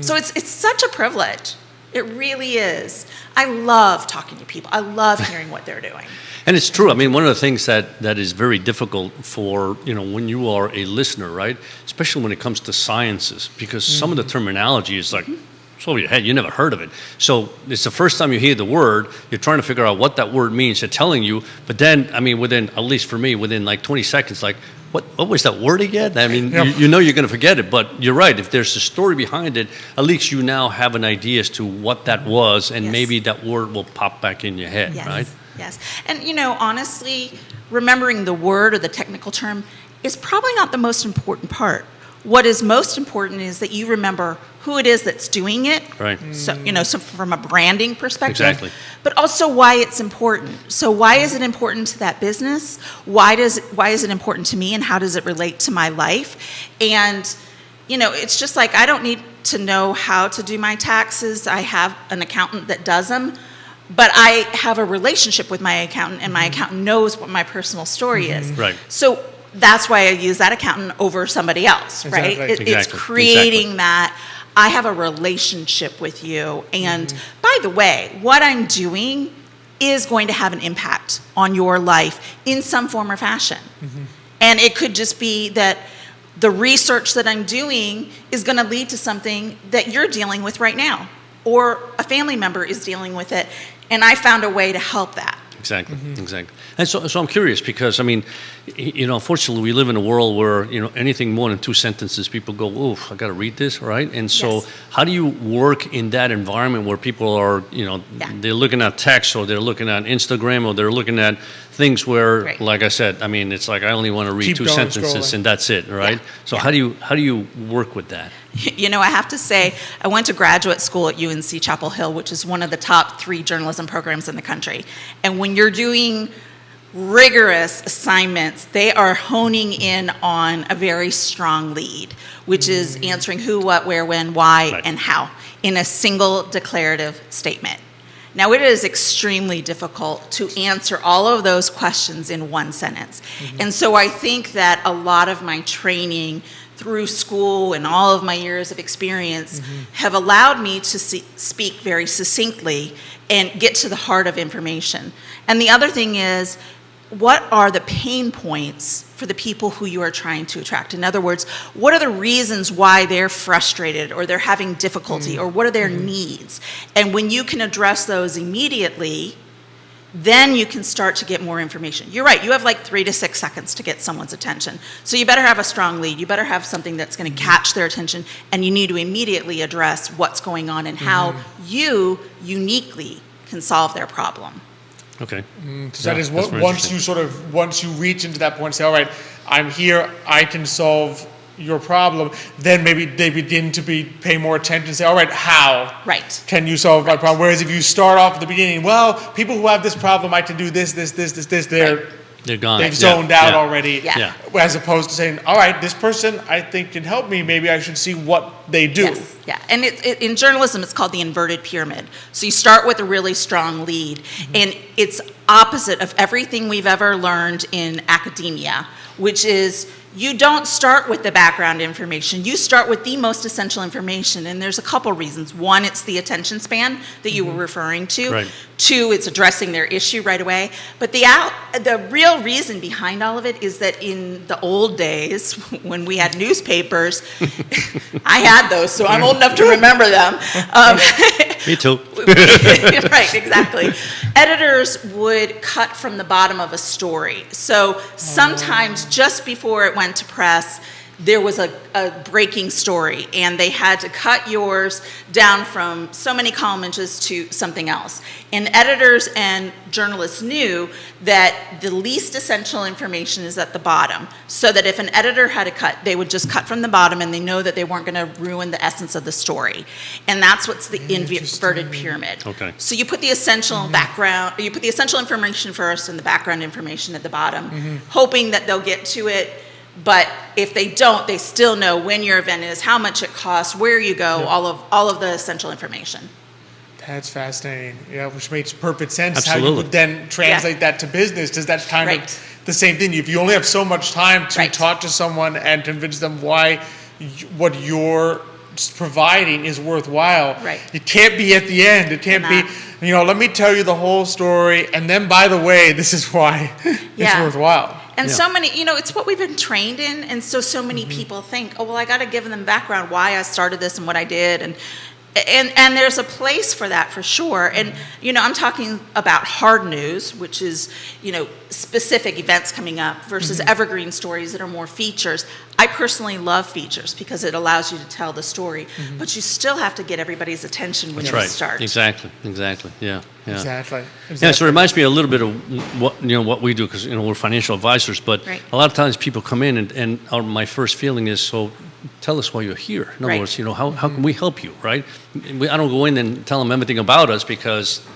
Speaker 4: So it's such a privilege. It really is. I love talking to people. I love hearing what they're doing.
Speaker 2: And it's true. I mean, one of the things that is very difficult for, you know, when you are a listener, right? Especially when it comes to sciences, because some of the terminology is like, it's over your head. You never heard of it. So it's the first time you hear the word, you're trying to figure out what that word means. They're telling you, but then, I mean, within, at least for me, within like 20 seconds, like, what was that word again? I mean, you know you're going to forget it, but you're right. If there's a story behind it, at least you now have an idea as to what that was, and maybe that word will pop back in your head, right?
Speaker 4: Yes. And, you know, honestly, remembering the word or the technical term is probably not the most important part. What is most important is that you remember who it is that's doing it.
Speaker 2: Right.
Speaker 4: So, you know, so from a branding perspective.
Speaker 2: Exactly.
Speaker 4: But also why it's important. So why is it important to that business? Why is it important to me, and how does it relate to my life? And, you know, it's just like, I don't need to know how to do my taxes. I have an accountant that does them. But I have a relationship with my accountant, and my accountant knows what my personal story is.
Speaker 2: Right.
Speaker 4: So that's why I use that accountant over somebody else, right? It's creating that I have a relationship with you. And by the way, what I'm doing is going to have an impact on your life in some form or fashion. And it could just be that the research that I'm doing is going to lead to something that you're dealing with right now, or a family member is dealing with it, and I found a way to help that.
Speaker 2: Exactly. And so I'm curious, because, I mean, you know, unfortunately, we live in a world where, you know, anything more than 2 sentences, people go, oof, I got to read this, right? And so how do you work in that environment where people are, you know, they're looking at text, or they're looking at Instagram, or they're looking at things where, like I said, I mean, it's like, I only want to read 2 sentences and that's it, right? So how do you work with that?
Speaker 4: You know, I have to say, I went to graduate school at UNC Chapel Hill, which is one of the top 3 journalism programs in the country. And when you're doing rigorous assignments, they are honing in on a very strong lead, which is answering who, what, where, when, why, and how in a single declarative statement. Now, it is extremely difficult to answer all of those questions in one sentence. And so I think that a lot of my training through school and all of my years of experience have allowed me to speak very succinctly and get to the heart of information. And the other thing is, what are the pain points for the people who you are trying to attract? In other words, what are the reasons why they're frustrated, or they're having difficulty, or what are their needs? And when you can address those immediately, then you can start to get more information. You're right, you have like 3 to 6 seconds to get someone's attention. So you better have a strong lead. You better have something that's going to catch their attention, and you need to immediately address what's going on and how you uniquely can solve their problem.
Speaker 2: Okay.
Speaker 1: So that is what, once you reach into that point and say, all right, I'm here, I can solve your problem, then maybe they begin to pay more attention and say, all right, how can you solve my problem? Whereas if you start off at the beginning, well, people who have this problem, I can do this, they're gone. They've zoned out already. As opposed to saying, all right, this person I think can help me, maybe I should see what they do.
Speaker 4: And in journalism, it's called the inverted pyramid. So you start with a really strong lead, and it's opposite of everything we've ever learned in academia, which is you don't start with the background information. You start with the most essential information, and there's a couple reasons. One, it's the attention span that you were referring to.
Speaker 2: Right.
Speaker 4: Two, it's addressing their issue right away. But the real reason behind all of it is that in the old days, when we had newspapers, I had those, so I'm old enough to remember them.
Speaker 2: Me too.
Speaker 4: Right, exactly. Editors would cut from the bottom of a story. So sometimes just before it went to press, there was a breaking story, and they had to cut yours down from so many column inches to something else. And editors and journalists knew that the least essential information is at the bottom, so that if an editor had to cut, they would just cut from the bottom, and they know that they weren't going to ruin the essence of the story. And that's what's the inverted pyramid.
Speaker 2: Okay.
Speaker 4: So you put the essential background, you put the essential information first and the background information at the bottom, hoping that they'll get to it. But if they don't, they still know when your event is, how much it costs, where you go, all of the essential information.
Speaker 1: That's fascinating. Yeah, which makes perfect sense.
Speaker 2: Absolutely.
Speaker 1: How you would then translate that to business. Does that kind of the same thing? If you only have so much time to talk to someone and convince them why what you're providing is worthwhile, it can't be at the end. It can't be, let me tell you the whole story, and then, by the way, this is why it's worthwhile.
Speaker 4: And so many, it's what we've been trained in, and so many people think, oh, well, I got to give them background why I started this and what I did, and there's a place for that for sure. And I'm talking about hard news, which is specific events coming up, versus evergreen stories that are more features. I personally love features because it allows you to tell the story, but you still have to get everybody's attention when you start.
Speaker 2: Exactly. Yeah.
Speaker 1: Exactly.
Speaker 2: Yeah, so it reminds me a little bit of what we do, because we're financial advisors. But a lot of times people come in and my first feeling is, so tell us why you're here. In other words, how can we help you, right? I don't go in and tell them everything about us, because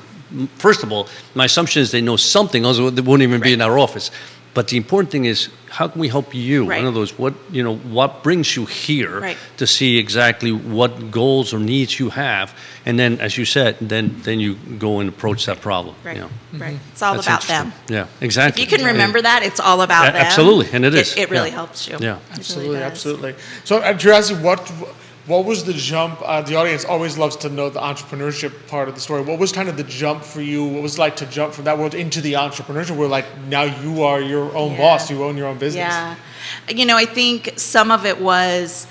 Speaker 2: first of all, my assumption is they know something, else they wouldn't even be in our office. But the important thing is, how can we help you? In other words, what brings you here to see exactly what goals or needs you have, and then, as you said, then you go and approach that problem.
Speaker 4: Right. It's all about them.
Speaker 2: Yeah, exactly.
Speaker 4: If you can remember that, it's all about them.
Speaker 2: Absolutely, and it is.
Speaker 4: It really helps you.
Speaker 2: Yeah,
Speaker 1: absolutely. So, curiosity, what was the jump? The audience always loves to know the entrepreneurship part of the story. What was kind of the jump for you? What was it like to jump from that world into the entrepreneurship world? Like, now you are your own boss. You own your own business.
Speaker 4: Yeah. I think some of it was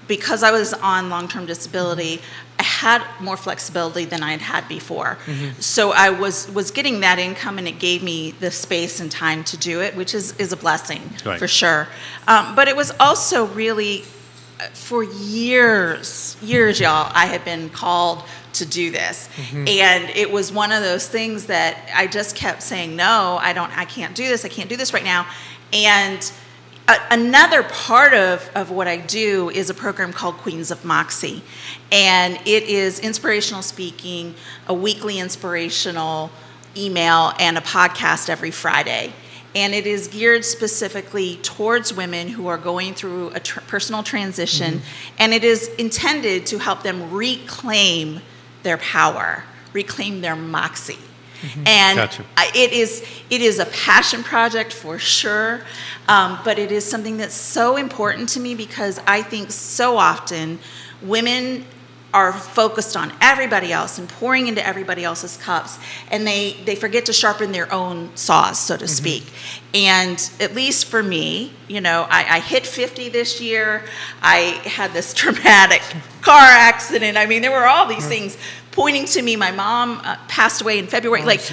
Speaker 4: because I was on long-term disability, I had more flexibility than I had had before. So I was getting that income, and it gave me the space and time to do it, which is a blessing for sure. But it was also really, for years, y'all, I had been called to do this. And it was one of those things that I just kept saying, no, I can't do this. I can't do this right now. And another part of what I do is a program called Queens of Moxie. And it is inspirational speaking, a weekly inspirational email, and a podcast every Friday. And it is geared specifically towards women who are going through a personal transition, and it is intended to help them reclaim their power, reclaim their moxie. And it is a passion project for sure, but it is something that's so important to me, because I think so often women are focused on everybody else and pouring into everybody else's cups, and they forget to sharpen their own saws, so to speak. And at least for me, I hit 50 this year. I had this traumatic car accident. I mean, there were all these things pointing to me. My mom passed away in February. Thank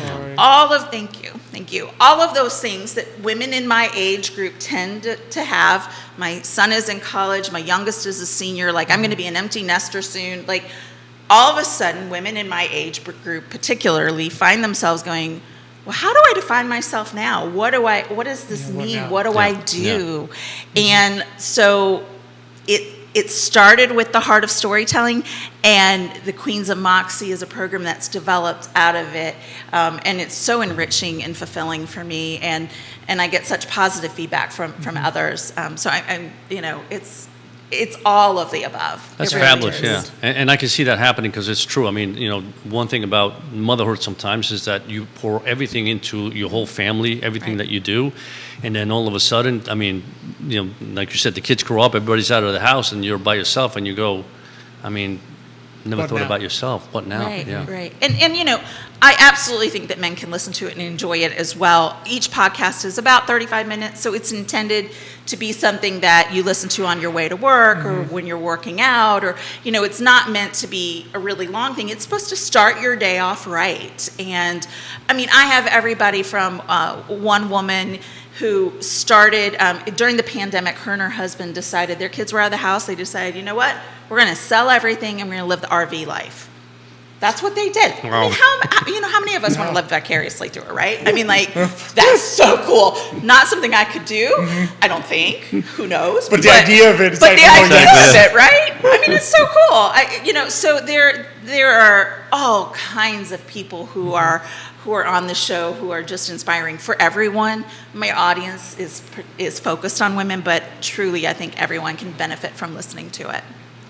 Speaker 4: you. All of those things that women in my age group tend to have. My son is in college. My youngest is a senior. I'm going to be an empty nester soon. All of a sudden, women in my age group particularly find themselves going, well, how do I define myself now? What does this mean? What do I do? And so it started with the heart of storytelling, and the Queens of Moxie is a program that's developed out of it, and it's so enriching and fulfilling for me, and I get such positive feedback from others. So I'm it's all of the above.
Speaker 2: That's
Speaker 4: really
Speaker 2: fabulous,
Speaker 4: is.
Speaker 2: yeah. And I can see that happening because it's true. I mean, one thing about motherhood sometimes is that you pour everything into your whole family, everything that you do, and then all of a sudden, I mean, like you said, the kids grow up, everybody's out of the house, and you're by yourself, and you go, I mean, never thought about yourself. What now?
Speaker 4: Right,
Speaker 2: yeah.
Speaker 4: right. And I absolutely think that men can listen to it and enjoy it as well. Each podcast is about 35 minutes, so it's intended to be something that you listen to on your way to work or when you're working out, or, it's not meant to be a really long thing. It's supposed to start your day off right. And, I mean, I have everybody from one woman who started, during the pandemic, her and her husband decided, their kids were out of the house, they decided, you know what, we're going to sell everything and we're going to live the RV life. That's what they did.
Speaker 2: Wow.
Speaker 4: I mean, how many of us want to live vicariously through it, right? I mean, that's so cool. Not something I could do, I don't think. Who knows?
Speaker 1: But the idea of it,
Speaker 4: of it, right? I mean, it's so cool. So there are all kinds of people who are on the show who are just inspiring for everyone. My audience is focused on women, but truly, I think everyone can benefit from listening to it.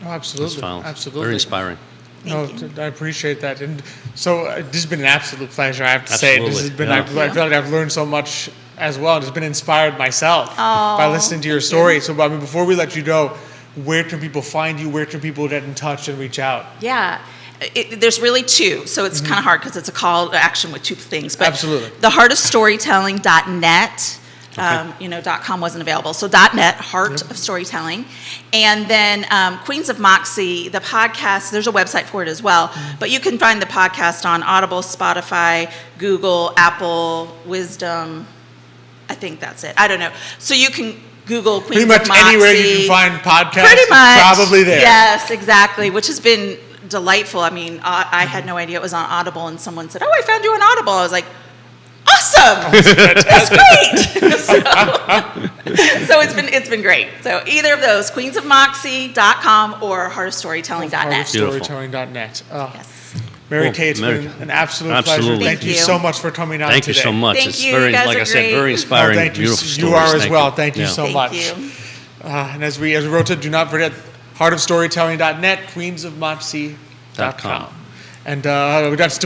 Speaker 1: Oh, absolutely. Absolutely.
Speaker 2: Very inspiring.
Speaker 1: I appreciate that. And so this has been an absolute pleasure, I have to say. This has been, I feel like I've learned so much as well. Just been inspired myself by listening to your story. So, I mean, before we let you go, where can people find you? Where can people get in touch and reach out?
Speaker 4: Yeah. There's really two, so it's kind of hard because it's a call to action with two things. But
Speaker 1: absolutely.
Speaker 4: theheartofstorytelling.net. .com wasn't available. So .net, Heart of Storytelling. And then Queens of Moxie, the podcast, there's a website for it as well. But you can find the podcast on Audible, Spotify, Google, Apple, Wisdom. I think that's it. I don't know. So you can Google Queens of Moxie.
Speaker 1: Pretty much anywhere you can find podcasts,
Speaker 4: pretty much,
Speaker 1: probably there.
Speaker 4: Yes, exactly, which has been delightful. I mean, I had no idea it was on Audible, and someone said, I found you on Audible. I was like, awesome! That's great! So it's been great. So either of those, queensofmoxie.com or heartofstorytelling.net.
Speaker 1: Heartofstorytelling.net.
Speaker 4: Yes.
Speaker 1: Mary Kay, it's been an absolute pleasure. Thank you so much for coming on today.
Speaker 2: Thank you so much.
Speaker 4: Thank
Speaker 2: it's
Speaker 4: you.
Speaker 2: very,
Speaker 4: You guys
Speaker 2: like
Speaker 4: are
Speaker 2: I said,
Speaker 4: great.
Speaker 2: very inspiring,
Speaker 1: thank you.
Speaker 2: beautiful stories.
Speaker 1: You are as well. Thank you so
Speaker 4: Thank
Speaker 1: much.
Speaker 4: you.
Speaker 1: And as we wrote it, do not forget heartofstorytelling.net, queensofmoxie.com. And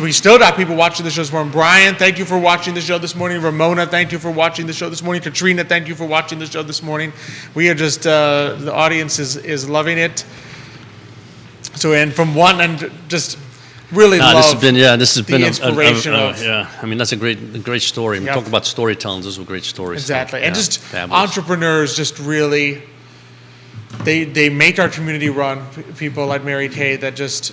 Speaker 1: we still got people watching the show this morning. Brian, thank you for watching the show this morning. Ramona, thank you for watching the show this morning. Katrina, thank you for watching the show this morning. We are just, the audience is loving it. So, and from one, and just really love
Speaker 2: this has been
Speaker 1: the inspiration of.
Speaker 2: I mean, that's a great story. We talk about storytelling. Those are great stories.
Speaker 1: Exactly.
Speaker 2: So,
Speaker 1: and just
Speaker 2: fabulous.
Speaker 1: Entrepreneurs just really, they make our community run. People like Mary Kay that just,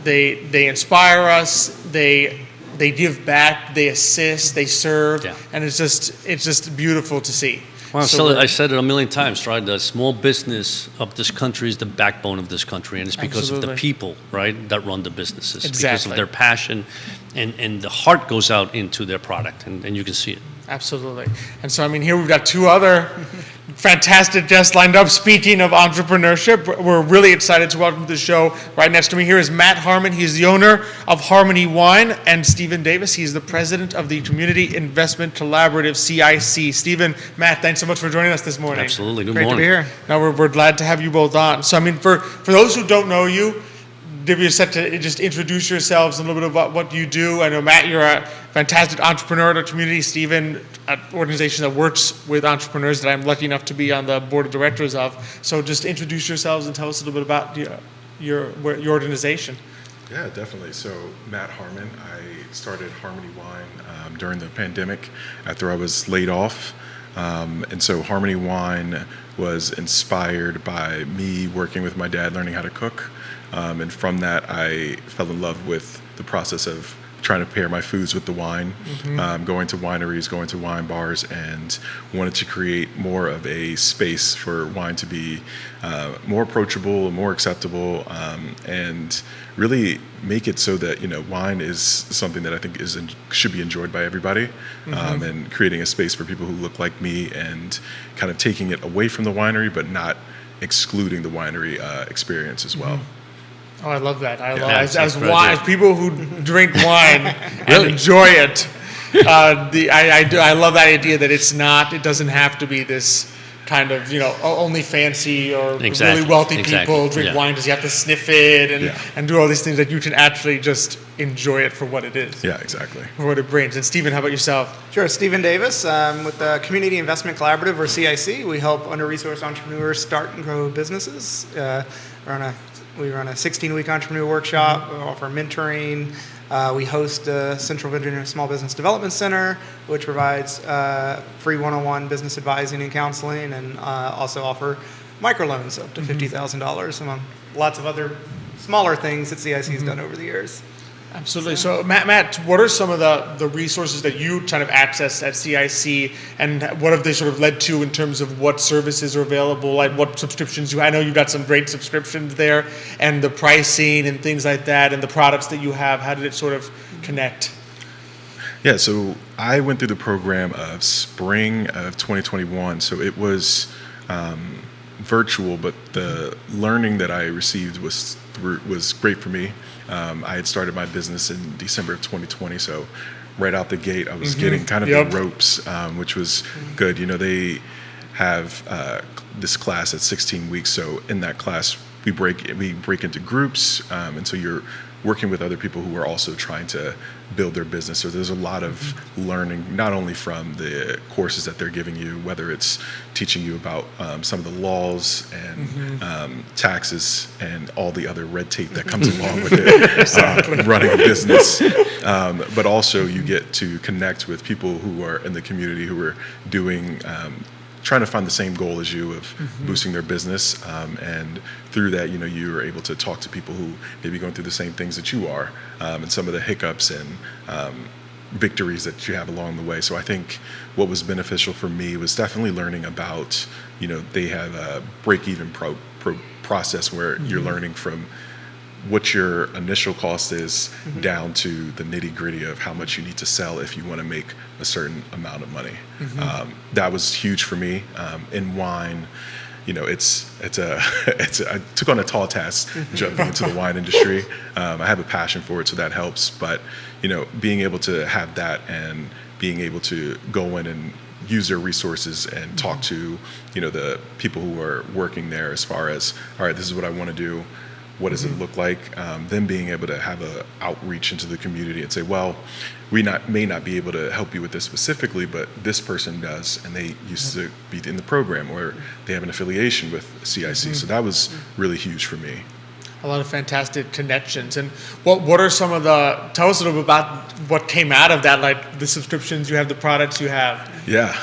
Speaker 1: they inspire us, they give back, they assist, they serve, and it's just beautiful to see.
Speaker 2: Well, I said it a million times, right? The small business of this country is the backbone of this country, and it's because of the people, right, that run the businesses.
Speaker 1: Exactly.
Speaker 2: Because of their passion, and the heart goes out into their product, and you can see it.
Speaker 1: Absolutely. And so, I mean, here we've got two other fantastic guests lined up. Speaking of entrepreneurship, we're really excited to welcome to the show. Right next to me here is Matt Harmon. He's the owner of Harmony Wine, and Stephen Davis. He's the president of the Community Investment Collaborative, CIC. Stephen, Matt, thanks so much for joining us this morning.
Speaker 2: Absolutely. Good
Speaker 1: morning. Great to be here. Now, we're glad to have you both on. So, I mean, for those who don't know you, give you a set to just introduce yourselves, a little bit about what you do. I know, Matt, you're a fantastic entrepreneur in the community. Stephen, an organization that works with entrepreneurs that I'm lucky enough to be on the board of directors of. So just introduce yourselves and tell us a little bit about your organization.
Speaker 5: Yeah, definitely. So Matt Harmon, I started Harmony Wine during the pandemic after I was laid off. And so Harmony Wine was inspired by me working with my dad, learning how to cook. And from that, I fell in love with the process of trying to pair my foods with the wine, going to wineries, going to wine bars, and wanted to create more of a space for wine to be more approachable and more acceptable, and really make it so that, wine is something that I think should be enjoyed by everybody, and creating a space for people who look like me and kind of taking it away from the winery, but not excluding the winery experience as well.
Speaker 1: Oh, I love that. As people who drink wine and enjoy it, I love that idea that it doesn't have to be this kind of, only fancy or really wealthy people drink wine because you have to sniff it and do all these things, that you can actually just enjoy it for what it is.
Speaker 5: Yeah, exactly.
Speaker 1: For what it brings. And Stephen, how about yourself?
Speaker 6: Sure, Stephen Davis with the Community Investment Collaborative, or CIC. We help under-resourced entrepreneurs start and grow businesses. We run a 16-week entrepreneur workshop. We offer mentoring. We host the Central Virginia Small Business Development Center, which provides free one-on-one business advising and counseling, and also offer microloans up to $50,000, among lots of other smaller things that CIC has done over the years.
Speaker 1: Absolutely. So Matt, what are some of the resources that you kind of access at CIC, and what have they sort of led to in terms of what services are available, like what subscriptions I know you've got some great subscriptions there, and the pricing and things like that, and the products that you have. How did it sort of connect?
Speaker 5: Yeah, so I went through the program of spring of 2021. So it was virtual, but the learning that I received was great for me. I had started my business in December of 2020, so right out the gate, I was getting kind of the ropes, which was good. They have this class at 16 weeks, so in that class, we break into groups, and so you're working with other people who are also trying to build their business. So there's a lot of learning, not only from the courses that they're giving you, whether it's teaching you about some of the laws and taxes and all the other red tape that comes along with it, running a business. But also you get to connect with people who are in the community who are doing trying to find the same goal as you of boosting their business, and through that, you are able to talk to people who may be going through the same things that you are, and some of the hiccups and victories that you have along the way. So I think what was beneficial for me was definitely learning about, they have a break-even process where you're learning from what your initial cost is down to the nitty-gritty of how much you need to sell if you want to make a certain amount of money. That was huge for me. In wine, I took on a tall task jumping into the wine industry. I have a passion for it, so that helps. But being able to have that and being able to go in and use their resources and talk to the people who are working there as far as, all right, this is what I want to do. What does it look like? Then being able to have an outreach into the community and say, well, we may not be able to help you with this specifically, but this person does, and they used to be in the program, or they have an affiliation with CIC. So that was really huge for me.
Speaker 1: A lot of fantastic connections. And what are some of tell us a little bit about what came out of that, like the subscriptions you have, the products you have.
Speaker 5: Yeah.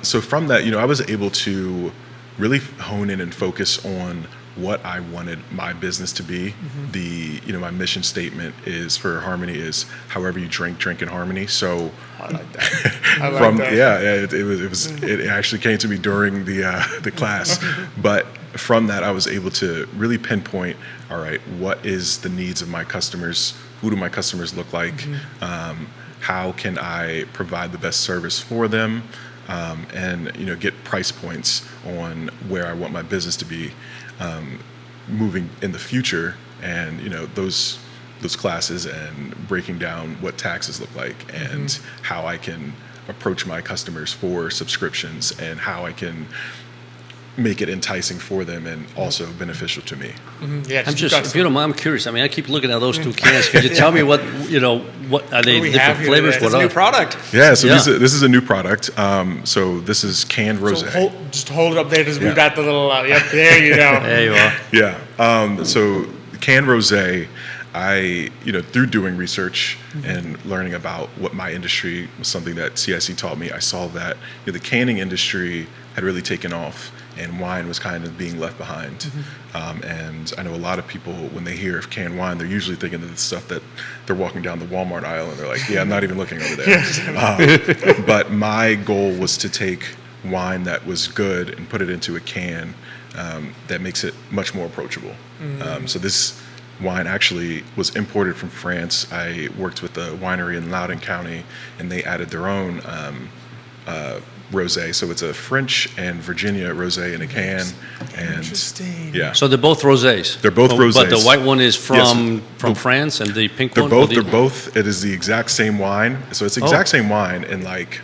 Speaker 5: So from that, I was able to really hone in and focus on what I wanted my business to be. My mission statement is for Harmony is however you drink in harmony. So
Speaker 1: I like that.
Speaker 5: It actually came to me during the class, but from that I was able to really pinpoint, all right, what is the needs of my customers? Who do my customers look like? How can I provide the best service for them? And get price points on where I want my business to be moving in the future, and those classes and breaking down what taxes look like and how I can approach my customers for subscriptions and how I can make it enticing for them and also beneficial to me.
Speaker 1: Yeah,
Speaker 2: I'm just, if you don't mind, I'm curious. I mean, I keep looking at those two cans. Could you tell me what are they different flavors?
Speaker 6: It's a new product.
Speaker 5: Yeah, so this is a new product. So this is canned rosé.
Speaker 1: So just hold it up there because we've got the little, there you go.
Speaker 2: There you are.
Speaker 5: Yeah. So canned rosé, I, through doing research and learning about what my industry was, something that CIC taught me, I saw that the canning industry had really taken off and wine was kind of being left behind. And I know a lot of people, when they hear of canned wine, they're usually thinking of the stuff that they're walking down the Walmart aisle and they're like, yeah, I'm not even looking over there. But my goal was to take wine that was good and put it into a can that makes it much more approachable. So this wine actually was imported from France. I worked with a winery in Loudoun County, and they added their own rosé. So it's a French and Virginia rosé in a can. And
Speaker 1: interesting.
Speaker 5: Yeah.
Speaker 2: So they're both rosés.
Speaker 5: They're both rosés.
Speaker 2: But the white one is from France, and the pink one.
Speaker 5: They're both. It is the exact same wine. So it's the exact same wine in like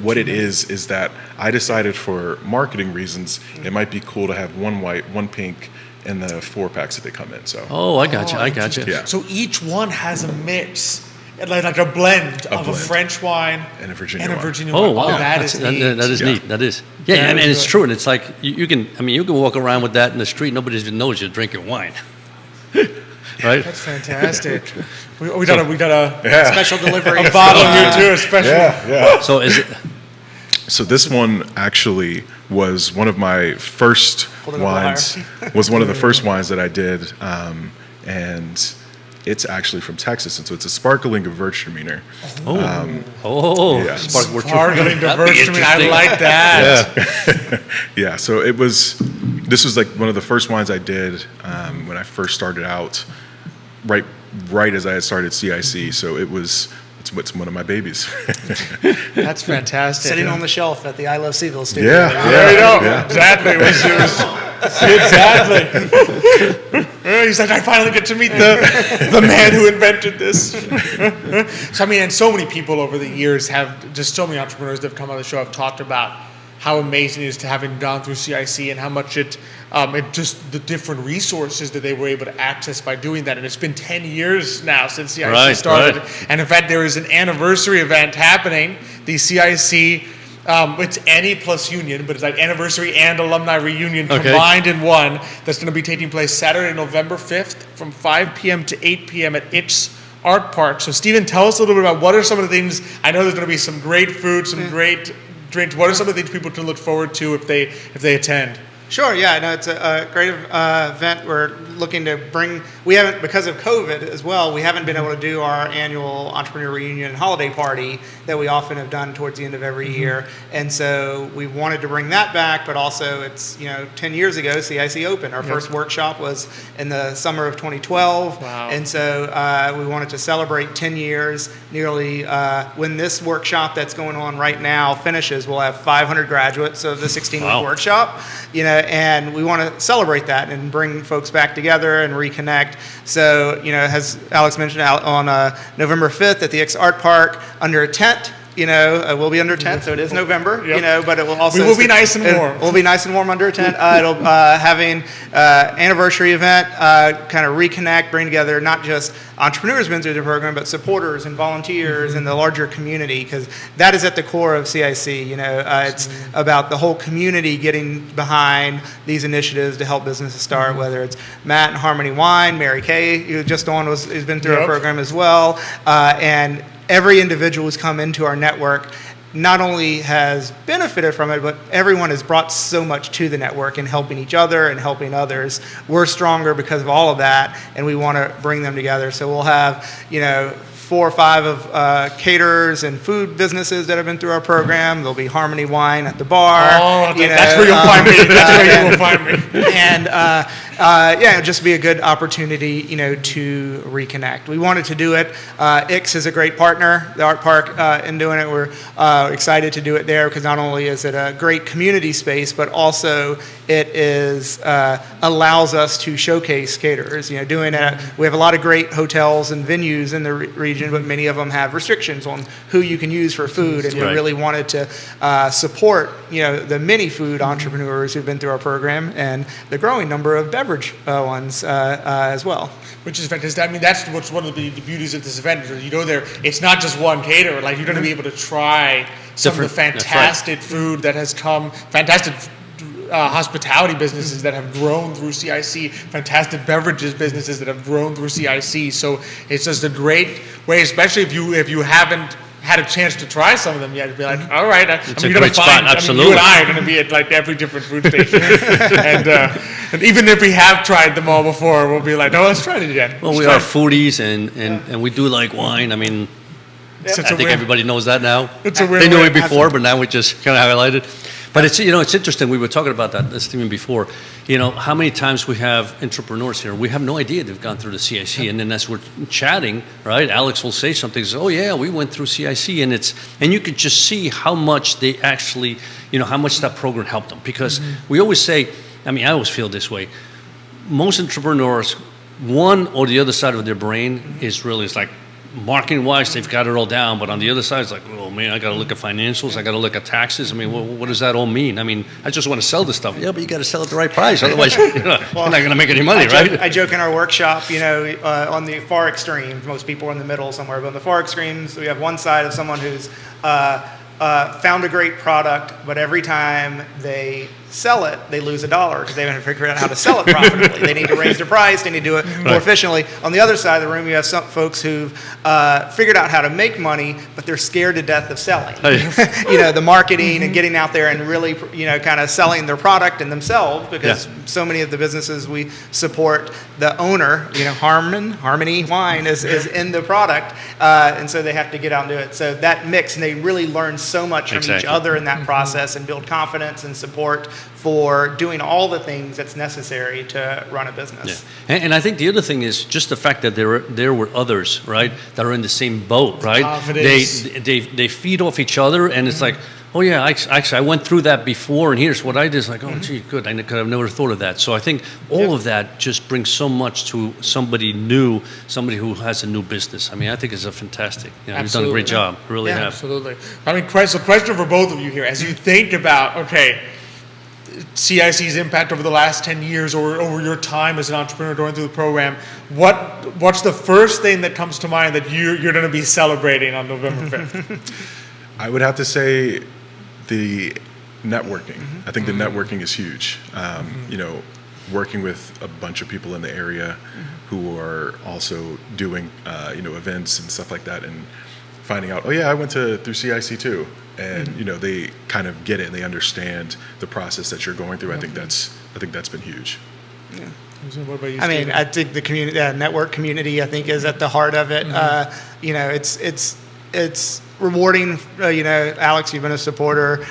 Speaker 5: what it is that I decided for marketing reasons, it might be cool to have one white, one pink, and the 4-packs that they come in. So.
Speaker 2: I got you.
Speaker 5: Yeah.
Speaker 1: So each one has a mix, like a blend of a French wine
Speaker 5: and a Virginia wine.
Speaker 2: Oh, wow.
Speaker 1: That is neat.
Speaker 2: That is neat. That is. Yeah, and it's true. And it's like, you can walk around with that in the street. Nobody even knows you're drinking wine. Right?
Speaker 1: That's fantastic. we got a
Speaker 6: special delivery.
Speaker 1: A bottle here too, a special.
Speaker 5: Yeah.
Speaker 2: So is it?
Speaker 5: So this one actually was one of my first wines. Was one of the first wines that I did, and it's actually from Texas, and so it's a sparkling Gewürztraminer.
Speaker 1: Sparkling Gewürztraminer. I like that.
Speaker 5: Yeah. So this was like one of the first wines I did when I first started out, right as I had started CIC. So it's one of my babies.
Speaker 1: That's fantastic.
Speaker 6: Sitting on the shelf at the I Love CVille studio.
Speaker 1: There you go. Yeah. Exactly. Exactly. He's like, I finally get to meet the man who invented this. So and so many people over the years so many entrepreneurs that have come on the show have talked about how amazing it is to having gone through CIC and how much it just the different resources that they were able to access by doing that. And it's been 10 years now since CIC started. Right. And in fact, there is an anniversary event happening. The CIC, it's Annie plus Union, but it's like anniversary and alumni reunion combined in one. That's going to be taking place Saturday, November 5th from 5 p.m. to 8 p.m. at Itch Art Park. So Stephen, tell us a little bit about what are some of the things. I know there's going to be some great food, some great drinks. What are some of the things people can look forward to if they attend?
Speaker 6: Sure, yeah, no, it's a great event. We're looking to bring, we haven't, because of COVID as well, we haven't been able to do our annual entrepreneur reunion holiday party that we often have done towards the end of every year. And so we wanted to bring that back, but also it's, 10 years ago, CIC opened. Our first workshop was in the summer of 2012. Wow. And so we wanted to celebrate 10 years. Nearly, when this workshop that's going on right now finishes, we'll have 500 graduates of the 16-week workshop. And we want to celebrate that and bring folks back together and reconnect. So, as Alex mentioned, out on November 5th at the X Art Park under a tent. We'll be under a tent, so it is November. But it will also.
Speaker 1: We will be nice and warm.
Speaker 6: We'll be nice and warm under a tent. It'll having anniversary event, kind of reconnect, bring together not just entrepreneurs been through the program, but supporters and volunteers and the larger community, because that is at the core of CIC. It's about the whole community getting behind these initiatives to help businesses start. Whether it's Matt and Harmony Wine, Mary Kay, who just on has been through our program as well, and every individual who's come into our network not only has benefited from it, but everyone has brought so much to the network and helping each other and helping others. We're stronger because of all of that, and we want to bring them together. So we'll have, 4 or 5 of caterers and food businesses that have been through our program. There'll be Harmony Wine at the bar.
Speaker 1: Oh, that's where you'll find me. That's where you will find me.
Speaker 6: And it'll just be a good opportunity, to reconnect. We wanted to do it. Ix is a great partner, the art park, in doing it. We're excited to do it there because not only is it a great community space, but also it is allows us to showcase caterers. Doing it, we have a lot of great hotels and venues in the region, but many of them have restrictions on who you can use for food, and we really wanted to support the many food entrepreneurs who've been through our program and the growing number of beverage ones as well.
Speaker 1: Which is fantastic. That's what's one of the beauties of this event. You go there, it's not just one caterer. Like, you're going to be able to try some of the fantastic food that has come, fantastic hospitality businesses that have grown through CIC, fantastic beverages businesses that have grown through CIC. So it's just a great way, especially if you haven't had a chance to try some of them yet, to be like, all right,
Speaker 2: it's a great spot. Absolutely.
Speaker 1: You and I are going to be at like every different food station, and even if we have tried them all before, we'll be like, no, let's try it again.
Speaker 2: Well, we are foodies, and we do like wine. I think everybody knows that now. They knew it before, but now we just kind of highlight it. But it's interesting. We were talking about that, Stephen, before. How many times we have entrepreneurs here, we have no idea they've gone through the CIC, and then as we're chatting, right, Alex will say something, says, oh yeah, we went through CIC, and you could just see how much they actually, how much that program helped them. Because we always say, I always feel this way, most entrepreneurs, one or the other side of their brain is like marketing wise, they've got it all down, but on the other side, it's like, oh man, I got to look at financials, I got to look at taxes. I mean, what does that all mean? I mean, I just want to sell this stuff. Yeah, but you got to sell at the right price, otherwise you're not going to make any money, right?
Speaker 6: I joke in our workshop, on the far extreme, most people are in the middle somewhere, but on the far extremes, we have one side of someone who's found a great product, but every time they sell it, they lose $1 because they haven't figured out how to sell it profitably. They need to raise their price. They need to do it more efficiently. On the other side of the room, you have some folks who've figured out how to make money, but they're scared to death of selling. The marketing and getting out there and really, kind of selling their product and themselves, because so many of the businesses we support, the owner, Harmony Wine is in the product, and so they have to get out and do it. So that mix, and they really learn so much from each other in that process and build confidence and support for doing all the things that's necessary to run a business.
Speaker 2: Yeah. And I think the other thing is just the fact that there were others, right, that are in the same boat, right? They feed off each other, and it's like, oh yeah, actually I went through that before, and here's what I did. It's like, oh gee, good, I could have never thought of that. So I think all of that just brings so much to somebody new, somebody who has a new business. I mean, I think it's a fantastic. You've done a great job, really have.
Speaker 1: Absolutely. I mean, so question for both of you here, as you think about, CIC's impact over the last 10 years or over your time as an entrepreneur going through the program, what's the first thing that comes to mind that you're going to be celebrating on November 5th?
Speaker 5: I would have to say the networking. I think the networking is huge. Working with a bunch of people in the area who are also doing, events and stuff like that, and finding out, I went through CIC too. And they kind of get it and they understand the process that you're going through. I think that's been huge.
Speaker 1: Yeah. What about you,
Speaker 6: I mean, I think the community, network community, I think is at the heart of it. It's rewarding. Alex, you've been a supporter,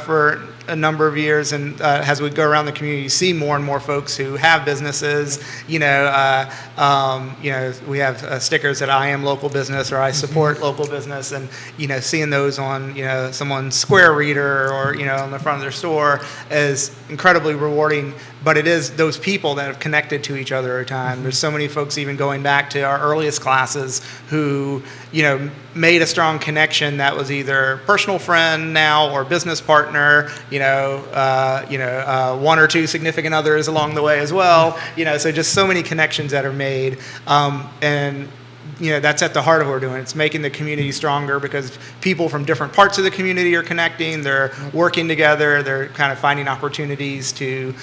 Speaker 6: for a number of years, and as we go around the community, you see more and more folks who have businesses. We have stickers that I am local business or I support local business, and seeing those on someone's Square Reader or on the front of their store is incredibly rewarding. But it is those people that have connected to each other over time. There's so many folks, even going back to our earliest classes, who made a strong connection that was either personal friend now or business partner. One or two significant others along the way as well. So just so many connections that are made, and that's at the heart of what we're doing. It's making the community stronger because people from different parts of the community are connecting. They're working together. They're kind of finding opportunities to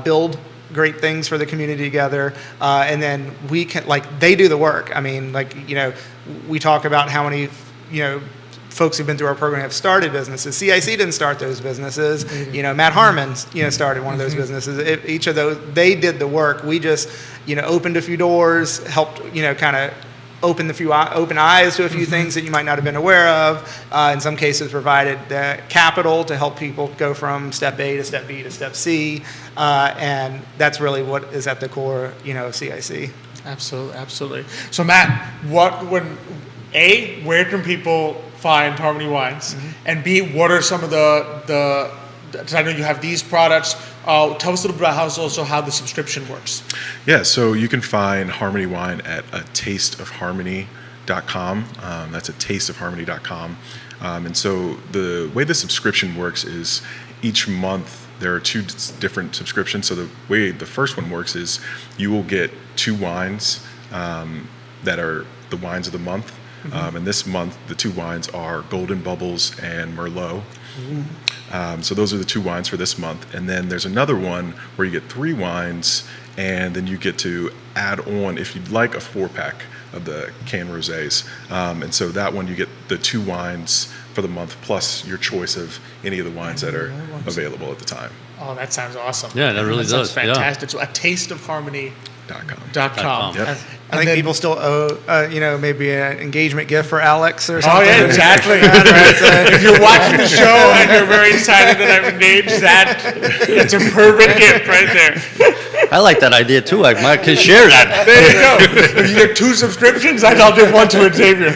Speaker 6: build great things for the community together. And then we can, they do the work. I mean, we talk about how many, folks who've been through our program have started businesses. CIC didn't start those businesses. Matt Harmon, started one of those businesses. Each of those, they did the work. We just, opened a few doors, helped, kind of open eyes to a few things that you might not have been aware of. In some cases, provided the capital to help people go from step A to step B to step C, and that's really what is at the core, of CIC.
Speaker 1: Absolutely. So Matt, where can people find Harmony Wines, and B, what are some of the I know you have these products. Tell us a little bit about how the subscription works.
Speaker 5: Yeah, so you can find Harmony Wine at atasteofharmony.com. That's atasteofharmony.com. And so the way the subscription works is each month there are two different subscriptions. So the way the first one works is you will get 2 wines that are the wines of the month. And this month, the 2 wines are Golden Bubbles and Merlot. So those are the 2 wines for this month. And then there's another one where you get 3 wines, and then you get to add on, if you'd like, a 4-pack of the canned rosés. And so that one, you get the 2 wines for the month, plus your choice of any of the wines that are available at the time.
Speaker 1: Oh, that sounds awesome.
Speaker 2: Yeah, that really does.
Speaker 1: Sounds fantastic. So atasteofharmony.com.
Speaker 6: Yep. I think people still owe, maybe an engagement gift for Alex or something.
Speaker 1: Oh, yeah, exactly. If you're watching the show and you're very excited that I'm engaged, it's a perfect gift right there.
Speaker 2: I like that idea too. I might can share that.
Speaker 1: There you go. If you get 2 subscriptions, I'll give one to Xavier.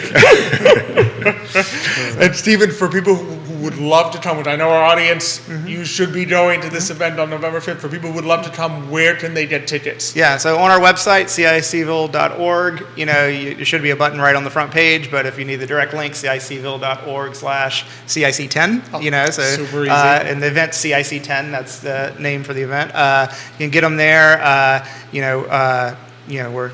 Speaker 1: And Stephen, for people who would love to come, which I know our audience, you should be going to this event on November 5th. For people who would love to come, where can they get tickets?
Speaker 6: Yeah, so on our website, cicville.org, there should be a button right on the front page, but if you need the direct link, cicville.org/CIC10,
Speaker 1: super easy.
Speaker 6: And the event CIC10, that's the name for the event. You can get them there, we're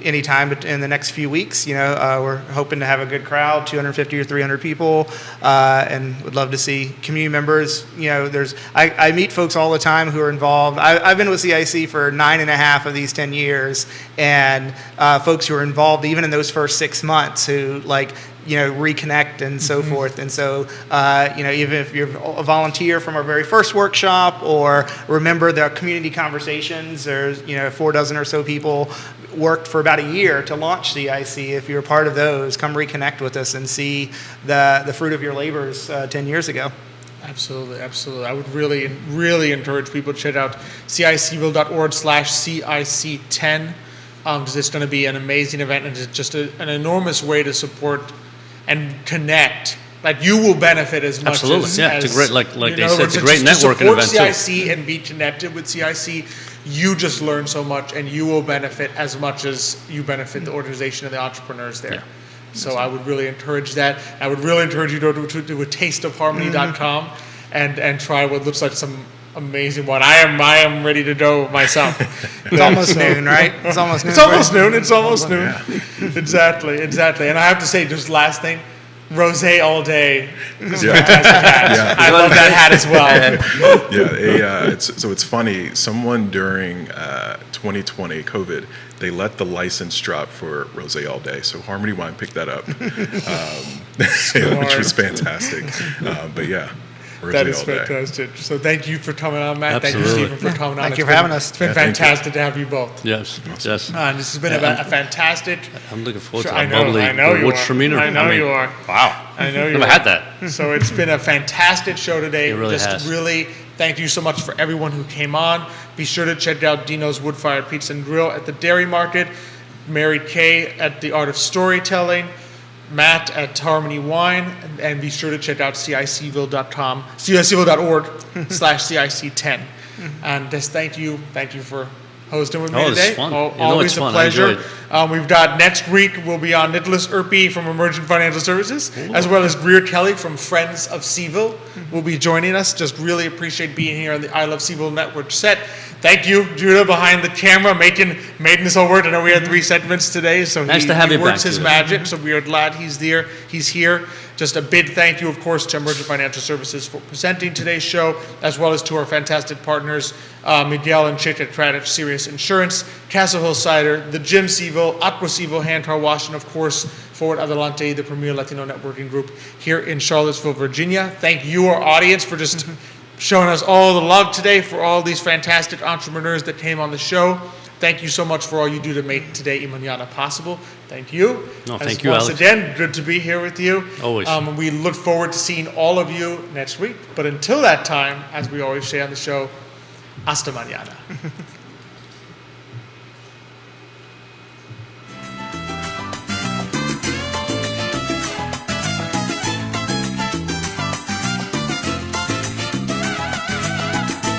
Speaker 6: anytime in the next few weeks. We're hoping to have a good crowd, 250 or 300 people, and would love to see community members. I meet folks all the time who are involved. I've been with CIC for 9.5 of these 10 years, and folks who are involved even in those first 6 months who reconnect and so forth. And so, even if you're a volunteer from our very first workshop or remember the community conversations, there's, 4 dozen or so people worked for about a year to launch CIC. If you're a part of those, come reconnect with us and see the fruit of your labors 10 years ago.
Speaker 1: Absolutely. I would really, really encourage people to check out cicville.org/CIC10 because it's going to be an amazing event, and it's just an enormous way to support and connect. Like, you will benefit as much
Speaker 2: Absolutely.
Speaker 1: as...
Speaker 2: Yeah, it's a great, like they said, it's a great
Speaker 1: to
Speaker 2: networking event,
Speaker 1: support CIC and be connected with CIC, you just learn so much, and you will benefit as much as you benefit the organization and the entrepreneurs there. Yeah. So I would really encourage that. I would really encourage you to do a tasteofharmony.com and try what looks like some amazing one. I am ready to go myself.
Speaker 6: It's almost noon, right? It's almost noon.
Speaker 1: It's almost noon. Yeah. Exactly. And I have to say, just last thing, rosé all day is a fantastic hat. Yeah. I love that hat as well.
Speaker 5: It's funny. Someone during 2020 COVID, they let the license drop for rosé all day. So Harmony Wine picked that up, which was fantastic. But yeah.
Speaker 1: That is fantastic. So thank you for coming on, Matt.
Speaker 2: Absolutely.
Speaker 1: Thank you, Stephen, for coming on.
Speaker 6: Thank you for having us.
Speaker 1: It's been fantastic to have you both.
Speaker 2: Yes.
Speaker 1: This has been a fantastic...
Speaker 2: I'm looking forward to
Speaker 1: that
Speaker 2: bubbly
Speaker 1: you are.
Speaker 2: Wow.
Speaker 1: I know you
Speaker 2: never had that.
Speaker 1: So it's been a fantastic show today.
Speaker 2: It really has.
Speaker 1: Really, thank you so much for everyone who came on. Be sure to check out Dino's Wood-Fired Pizza and Grill at the Dairy Market, Mary Kay at the Art of Storytelling, Matt at Harmony Wine, and be sure to check out cicville.org/CIC10. And just thank you for hosting with me today.
Speaker 2: It's fun.
Speaker 1: Always a pleasure. We've got next week, we'll be on Nicholas Urpí from Emergent Financial Services, as well as Greer Kelly from Friends of CVille will be joining us. Just really appreciate being here on the I Love CVille Network set. Thank you, Judah, behind the camera, making this all work. I know we had 3 segments today, so
Speaker 2: nice
Speaker 1: he works
Speaker 2: back,
Speaker 1: his magic, so we are glad he's there. He's here. Just a big thank you, of course, to Emergent Financial Services for presenting today's show, as well as to our fantastic partners, Miguel and Chick at Craddock Serious Insurance, Castle Hill Cider, the Gym CVille, Aqua CVille Hand Car Wash, and of course, Forward Adelante, the premier Latino networking group here in Charlottesville, Virginia. Thank you, our audience, for just showing us all the love today, for all these fantastic entrepreneurs that came on the show. Thank you so much for all you do to make today y Mañana possible. Thank you.
Speaker 2: Thank you,
Speaker 1: Alex.
Speaker 2: Alex.
Speaker 1: Again, good to be here with you.
Speaker 2: Always.
Speaker 1: We look forward to seeing all of you next week. But until that time, as we always say on the show, hasta mañana.